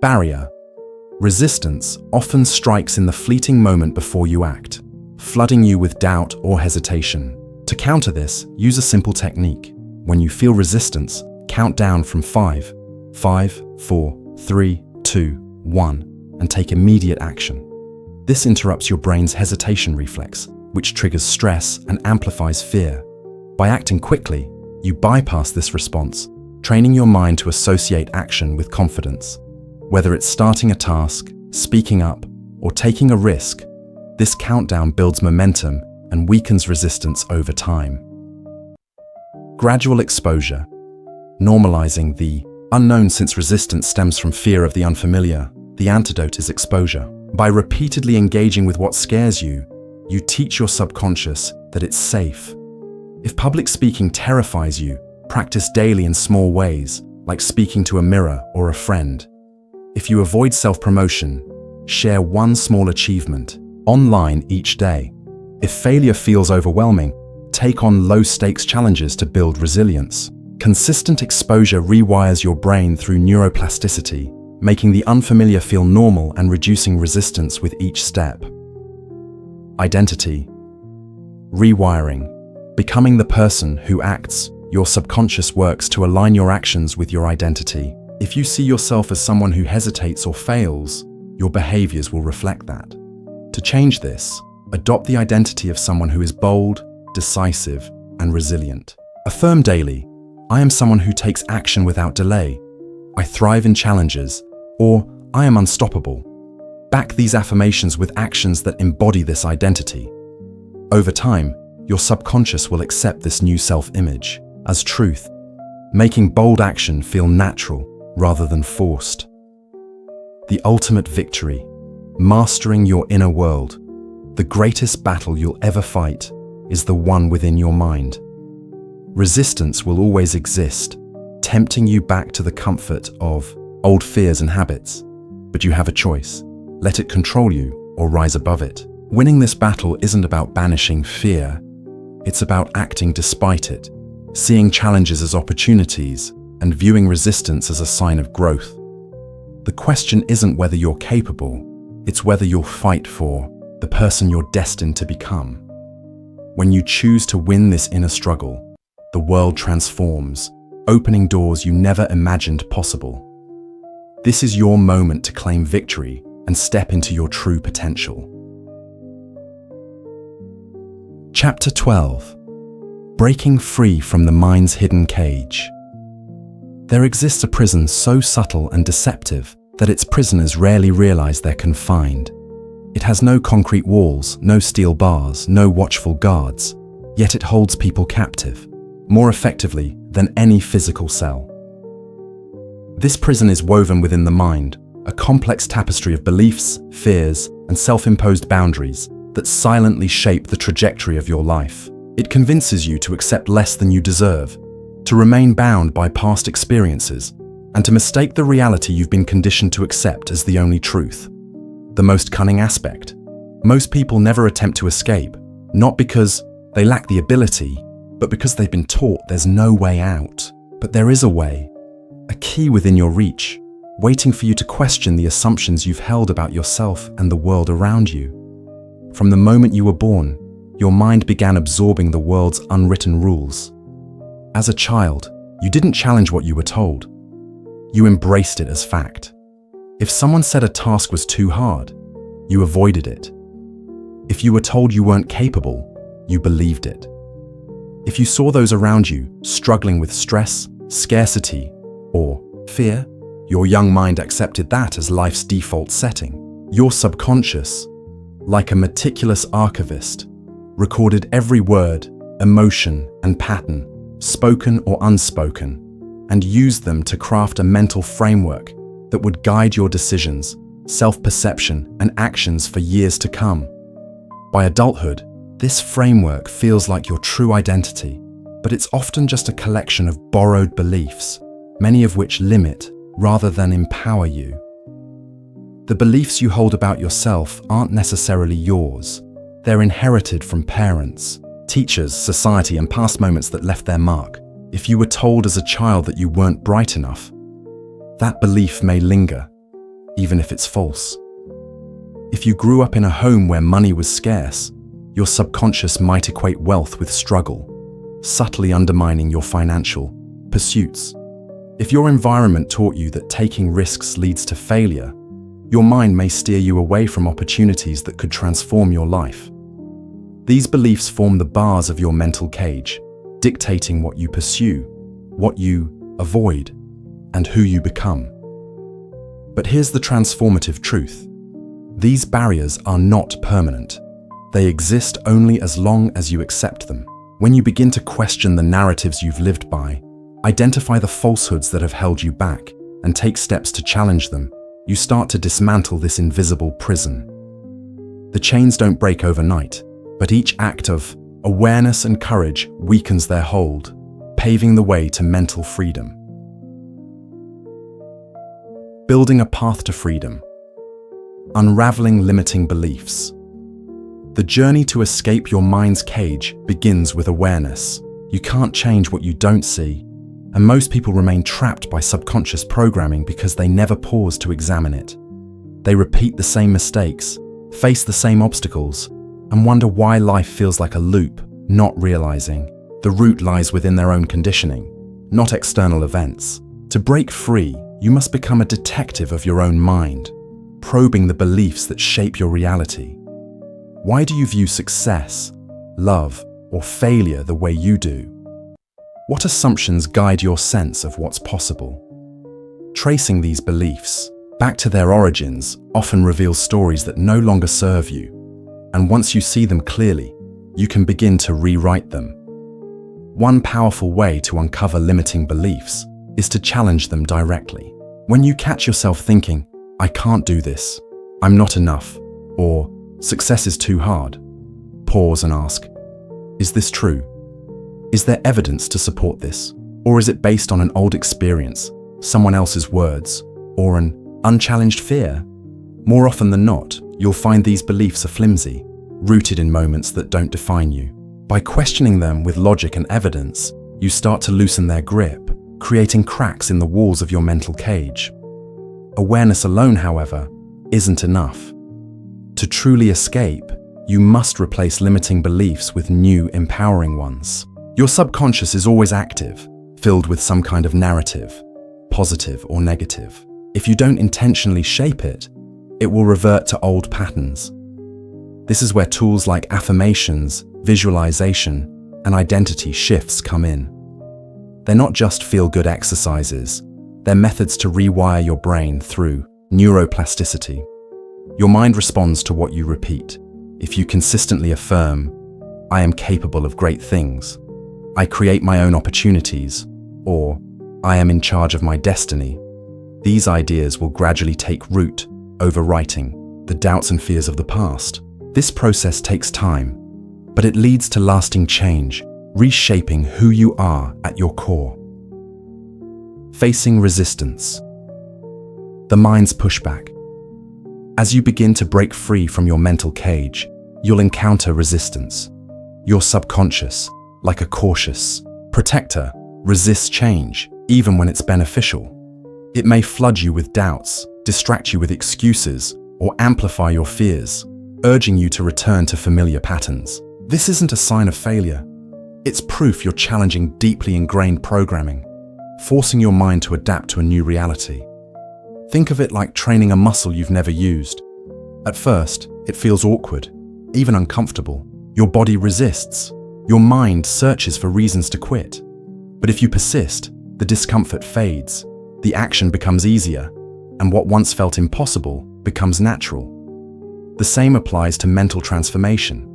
Barrier. Resistance often strikes in the fleeting moment before you act, flooding you with doubt or hesitation. To counter this, use a simple technique. When you feel resistance, count down from 5, 4, 3, 2, 1, and take immediate action. This interrupts your brain's hesitation reflex, which triggers stress and amplifies fear. By acting quickly, you bypass this response, training your mind to associate action with confidence. Whether it's starting a task, speaking up, or taking a risk, this countdown builds momentum and weakens resistance over time. Gradual exposure. Normalizing the unknown. Since resistance stems from fear of the unfamiliar, the antidote is exposure. By repeatedly engaging with what scares you, you teach your subconscious that it's safe. If public speaking terrifies you, practice daily in small ways, like speaking to a mirror or a friend. If you avoid self-promotion, share one small achievement online each day. If failure feels overwhelming, take on low-stakes challenges to build resilience. Consistent exposure rewires your brain through neuroplasticity, making the unfamiliar feel normal and reducing resistance with each step. Identity. Rewiring. Becoming the person who acts. Your subconscious works to align your actions with your identity. If you see yourself as someone who hesitates or fails, your behaviors will reflect that. To change this, adopt the identity of someone who is bold, decisive, and resilient. Affirm daily, I am someone who takes action without delay. I thrive in challenges, or I am unstoppable. Back these affirmations with actions that embody this identity. Over time, your subconscious will accept this new self-image as truth, making bold action feel natural rather than forced. The ultimate victory. Mastering your inner world. The greatest battle you'll ever fight is the one within your mind. Resistance will always exist, tempting you back to the comfort of old fears and habits. But you have a choice. Let it control you or rise above it. Winning this battle isn't about banishing fear. It's about acting despite it, seeing challenges as opportunities, and viewing resistance as a sign of growth. The question isn't whether you're capable, it's whether you'll fight for the person you're destined to become. When you choose to win this inner struggle, the world transforms, opening doors you never imagined possible. This is your moment to claim victory and step into your true potential. Chapter 12. Breaking free from the mind's hidden cage. There exists a prison so subtle and deceptive that its prisoners rarely realize they're confined. It has no concrete walls, no steel bars, no watchful guards, yet it holds people captive, more effectively than any physical cell. This prison is woven within the mind, a complex tapestry of beliefs, fears, and self-imposed boundaries that silently shape the trajectory of your life. It convinces you to accept less than you deserve, to remain bound by past experiences, and to mistake the reality you've been conditioned to accept as the only truth. The most cunning aspect. Most people never attempt to escape, not because they lack the ability, but because they've been taught there's no way out. But there is a way, a key within your reach, waiting for you to question the assumptions you've held about yourself and the world around you. From the moment you were born, your mind began absorbing the world's unwritten rules. As a child, you didn't challenge what you were told. You embraced it as fact. If someone said a task was too hard, you avoided it. If you were told you weren't capable, you believed it. If you saw those around you struggling with stress, scarcity, or fear, your young mind accepted that as life's default setting. Your subconscious, like a meticulous archivist, recorded every word, emotion, and pattern, spoken or unspoken, and used them to craft a mental framework that would guide your decisions, self-perception, and actions for years to come. By adulthood, this framework feels like your true identity, but it's often just a collection of borrowed beliefs, many of which limit rather than empower you. The beliefs you hold about yourself aren't necessarily yours. They're inherited from parents, teachers, society, and past moments that left their mark. If you were told as a child that you weren't bright enough, that belief may linger, even if it's false. If you grew up in a home where money was scarce, your subconscious might equate wealth with struggle, subtly undermining your financial pursuits. If your environment taught you that taking risks leads to failure, your mind may steer you away from opportunities that could transform your life. These beliefs form the bars of your mental cage, dictating what you pursue, what you avoid, and who you become. But here's the transformative truth. These barriers are not permanent. They exist only as long as you accept them. When you begin to question the narratives you've lived by, identify the falsehoods that have held you back, and take steps to challenge them, you start to dismantle this invisible prison. The chains don't break overnight, but each act of awareness and courage weakens their hold, paving the way to mental freedom. Building a path to freedom. Unraveling limiting beliefs. The journey to escape your mind's cage begins with awareness. You can't change what you don't see, and most people remain trapped by subconscious programming because they never pause to examine it. They repeat the same mistakes, face the same obstacles, and wonder why life feels like a loop, not realizing the root lies within their own conditioning, not external events. To break free, you must become a detective of your own mind, probing the beliefs that shape your reality. Why do you view success, love, or failure the way you do? What assumptions guide your sense of what's possible? Tracing these beliefs back to their origins often reveals stories that no longer serve you, and once you see them clearly, you can begin to rewrite them. One powerful way to uncover limiting beliefs is to challenge them directly. When you catch yourself thinking, "I can't do this," "I'm not enough," or "success is too hard," pause and ask, is this true? Is there evidence to support this? Or is it based on an old experience, someone else's words, or an unchallenged fear? More often than not, you'll find these beliefs are flimsy, rooted in moments that don't define you. By questioning them with logic and evidence, you start to loosen their grip, creating cracks in the walls of your mental cage. Awareness alone, however, isn't enough. To truly escape, you must replace limiting beliefs with new, empowering ones. Your subconscious is always active, filled with some kind of narrative, positive or negative. If you don't intentionally shape it, it will revert to old patterns. This is where tools like affirmations, visualization, and identity shifts come in. They're not just feel-good exercises, they're methods to rewire your brain through neuroplasticity. Your mind responds to what you repeat. If you consistently affirm, "I am capable of great things," "I create my own opportunities," or "I am in charge of my destiny," these ideas will gradually take root, overwriting the doubts and fears of the past. This process takes time, but it leads to lasting change, reshaping who you are at your core. Facing resistance. The mind's pushback. As you begin to break free from your mental cage, you'll encounter resistance. Your subconscious, like a cautious protector, resists change, even when it's beneficial. It may flood you with doubts, distract you with excuses, or amplify your fears, urging you to return to familiar patterns. This isn't a sign of failure. It's proof you're challenging deeply ingrained programming, forcing your mind to adapt to a new reality. Think of it like training a muscle you've never used. At first, it feels awkward, even uncomfortable. Your body resists. Your mind searches for reasons to quit. But if you persist, the discomfort fades, the action becomes easier, and what once felt impossible becomes natural. The same applies to mental transformation.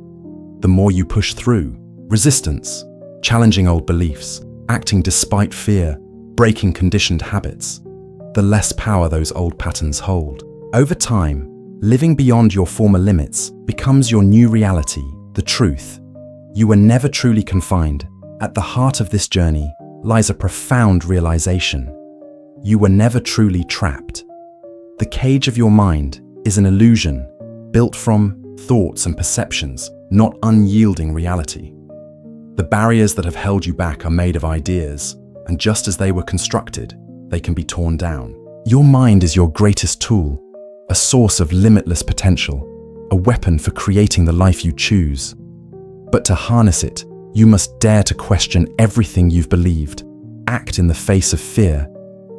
The more you push through, resistance, challenging old beliefs, acting despite fear, breaking conditioned habits, the less power those old patterns hold. Over time, living beyond your former limits becomes your new reality, the truth. You were never truly confined. At the heart of this journey lies a profound realization. You were never truly trapped. The cage of your mind is an illusion built from thoughts and perceptions, not unyielding reality. The barriers that have held you back are made of ideas, and just as they were constructed, they can be torn down. Your mind is your greatest tool, a source of limitless potential, a weapon for creating the life you choose. But to harness it, you must dare to question everything you've believed, act in the face of fear,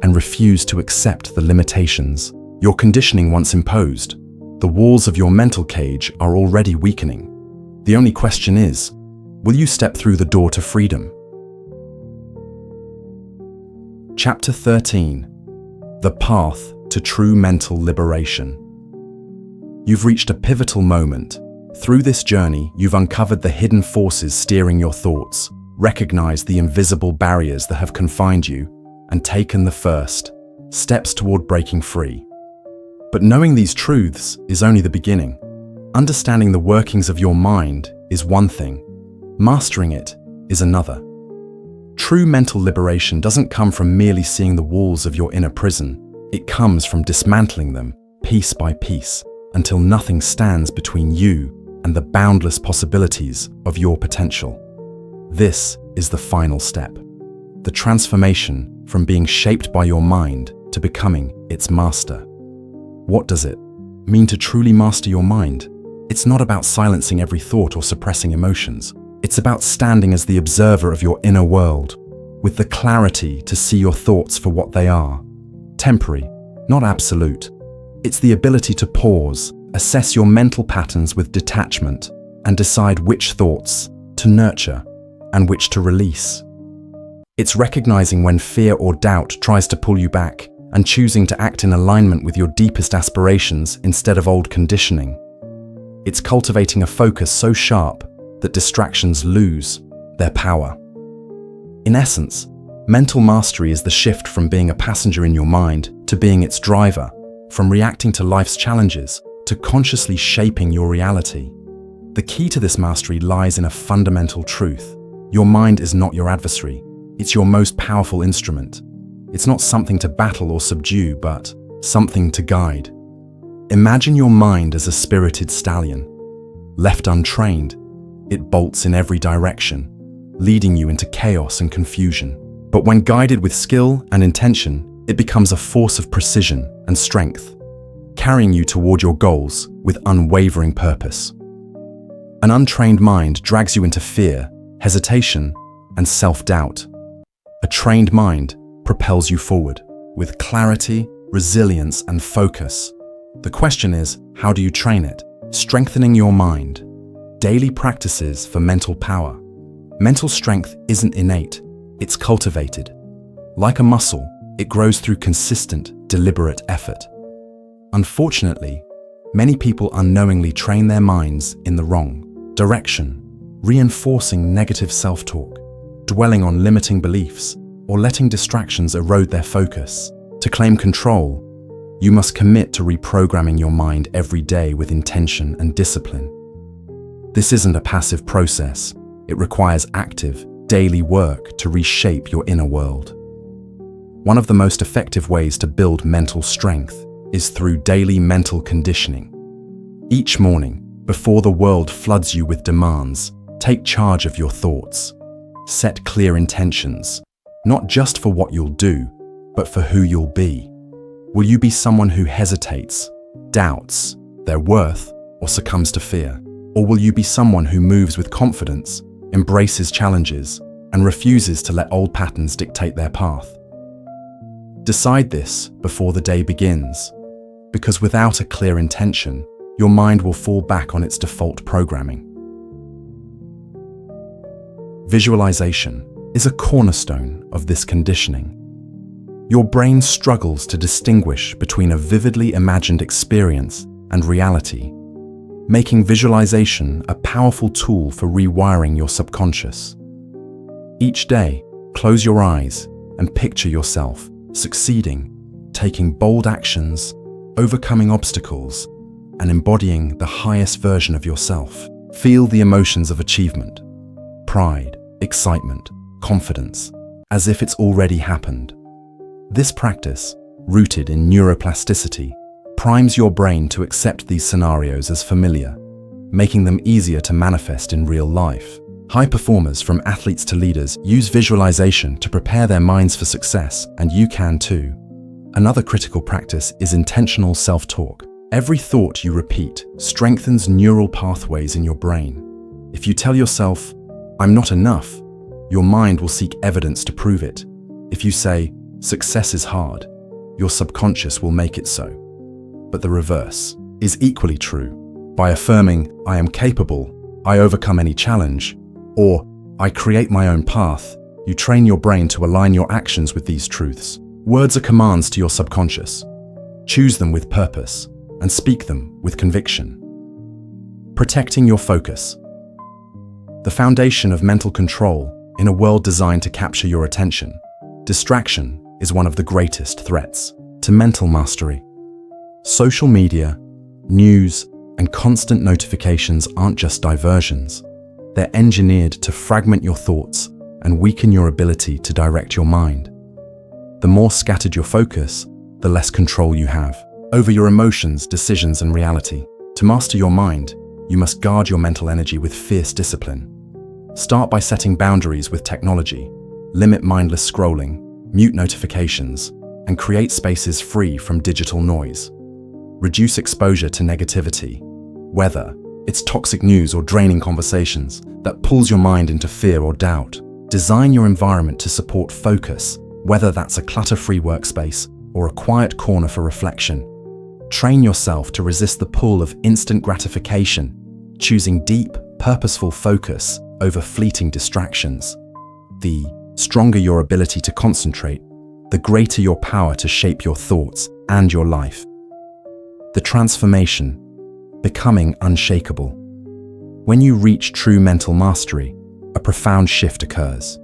and refuse to accept the limitations your conditioning once imposed. The walls of your mental cage are already weakening. The only question is, will you step through the door to freedom? Chapter 13. The Path to True Mental Liberation. You've reached a pivotal moment. Through this journey, you've uncovered the hidden forces steering your thoughts, recognized the invisible barriers that have confined you, and taken the first steps toward breaking free. But knowing these truths is only the beginning. Understanding the workings of your mind is one thing. Mastering it is another. True mental liberation doesn't come from merely seeing the walls of your inner prison. It comes from dismantling them, piece by piece, until nothing stands between you and the boundless possibilities of your potential. This is the final step. The transformation from being shaped by your mind to becoming its master. What does it mean to truly master your mind? It's not about silencing every thought or suppressing emotions. It's about standing as the observer of your inner world, with the clarity to see your thoughts for what they are. Temporary, not absolute. It's the ability to pause, assess your mental patterns with detachment, and decide which thoughts to nurture and which to release. It's recognizing when fear or doubt tries to pull you back and choosing to act in alignment with your deepest aspirations instead of old conditioning. It's cultivating a focus so sharp that distractions lose their power. In essence, mental mastery is the shift from being a passenger in your mind to being its driver, from reacting to life's challenges to consciously shaping your reality. The key to this mastery lies in a fundamental truth. Your mind is not your adversary. It's your most powerful instrument. It's not something to battle or subdue, but something to guide. Imagine your mind as a spirited stallion. Left untrained, it bolts in every direction, leading you into chaos and confusion. But when guided with skill and intention, it becomes a force of precision and strength, carrying you toward your goals with unwavering purpose. An untrained mind drags you into fear, hesitation, and self-doubt. A trained mind propels you forward with clarity, resilience, and focus. The question is, how do you train it? Strengthening your mind. Daily practices for mental power. Mental strength isn't innate, it's cultivated. Like a muscle, it grows through consistent, deliberate effort. Unfortunately, many people unknowingly train their minds in the wrong direction, reinforcing negative self-talk, dwelling on limiting beliefs, or letting distractions erode their focus. To claim control, you must commit to reprogramming your mind every day with intention and discipline. This isn't a passive process. It requires active, daily work to reshape your inner world. One of the most effective ways to build mental strength is through daily mental conditioning. Each morning, before the world floods you with demands, take charge of your thoughts. Set clear intentions, not just for what you'll do, but for who you'll be. Will you be someone who hesitates, doubts their worth, or succumbs to fear? Or will you be someone who moves with confidence, embraces challenges, and refuses to let old patterns dictate their path? Decide this before the day begins, because without a clear intention, your mind will fall back on its default programming. Visualization is a cornerstone of this conditioning. Your brain struggles to distinguish between a vividly imagined experience and reality, making visualization a powerful tool for rewiring your subconscious. Each day, close your eyes and picture yourself succeeding, taking bold actions, overcoming obstacles, and embodying the highest version of yourself. Feel the emotions of achievement, pride, excitement, confidence, as if it's already happened. This practice, rooted in neuroplasticity, primes your brain to accept these scenarios as familiar, making them easier to manifest in real life. High performers, from athletes to leaders, use visualization to prepare their minds for success, and you can too. Another critical practice is intentional self-talk. Every thought you repeat strengthens neural pathways in your brain. If you tell yourself, "I'm not enough," your mind will seek evidence to prove it. If you say, "Success is hard," your subconscious will make it so. But the reverse is equally true. By affirming, "I am capable," "I overcome any challenge," or "I create my own path," you train your brain to align your actions with these truths. Words are commands to your subconscious. Choose them with purpose and speak them with conviction. Protecting your focus. The foundation of mental control in a world designed to capture your attention. Distraction is one of the greatest threats to mental mastery. Social media, news, and constant notifications aren't just diversions. They're engineered to fragment your thoughts and weaken your ability to direct your mind. The more scattered your focus, the less control you have over your emotions, decisions, and reality. To master your mind, you must guard your mental energy with fierce discipline. Start by setting boundaries with technology. Limit mindless scrolling, mute notifications, and create spaces free from digital noise. Reduce exposure to negativity, whether it's toxic news or draining conversations that pulls your mind into fear or doubt. Design your environment to support focus, whether that's a clutter-free workspace or a quiet corner for reflection. Train yourself to resist the pull of instant gratification, choosing deep, purposeful focus over fleeting distractions. The stronger your ability to concentrate, the greater your power to shape your thoughts and your life. The transformation, becoming unshakable. When you reach true mental mastery, a profound shift occurs.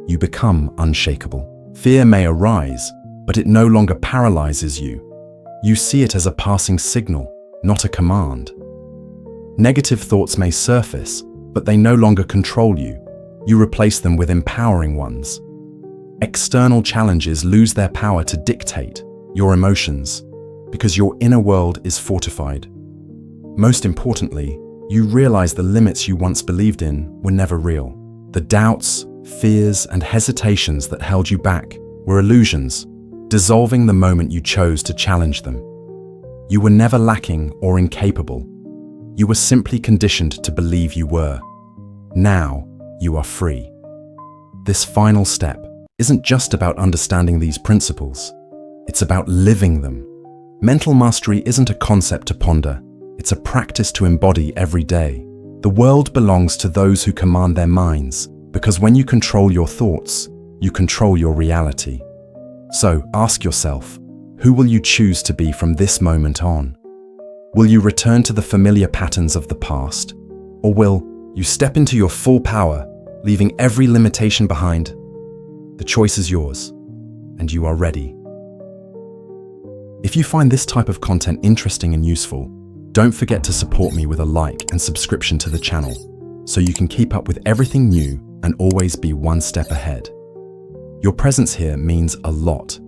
You become unshakable. Fear may arise, but it no longer paralyzes you. You see it as a passing signal, not a command. Negative thoughts may surface, but they no longer control you. You replace them with empowering ones. External challenges lose their power to dictate your emotions, because your inner world is fortified. Most importantly, you realize the limits you once believed in were never real. The doubts, fears, and hesitations that held you back were illusions, dissolving the moment you chose to challenge them. You were never lacking or incapable. You were simply conditioned to believe you were. Now, you are free. This final step isn't just about understanding these principles. It's about living them. Mental mastery isn't a concept to ponder. It's a practice to embody every day. The world belongs to those who command their minds, because when you control your thoughts, you control your reality. So ask yourself, who will you choose to be from this moment on? Will you return to the familiar patterns of the past? Or will you step into your full power, leaving every limitation behind? The choice is yours, and you are ready. If you find this type of content interesting and useful, don't forget to support me with a like and subscription to the channel, so you can keep up with everything new and always be one step ahead. Your presence here means a lot,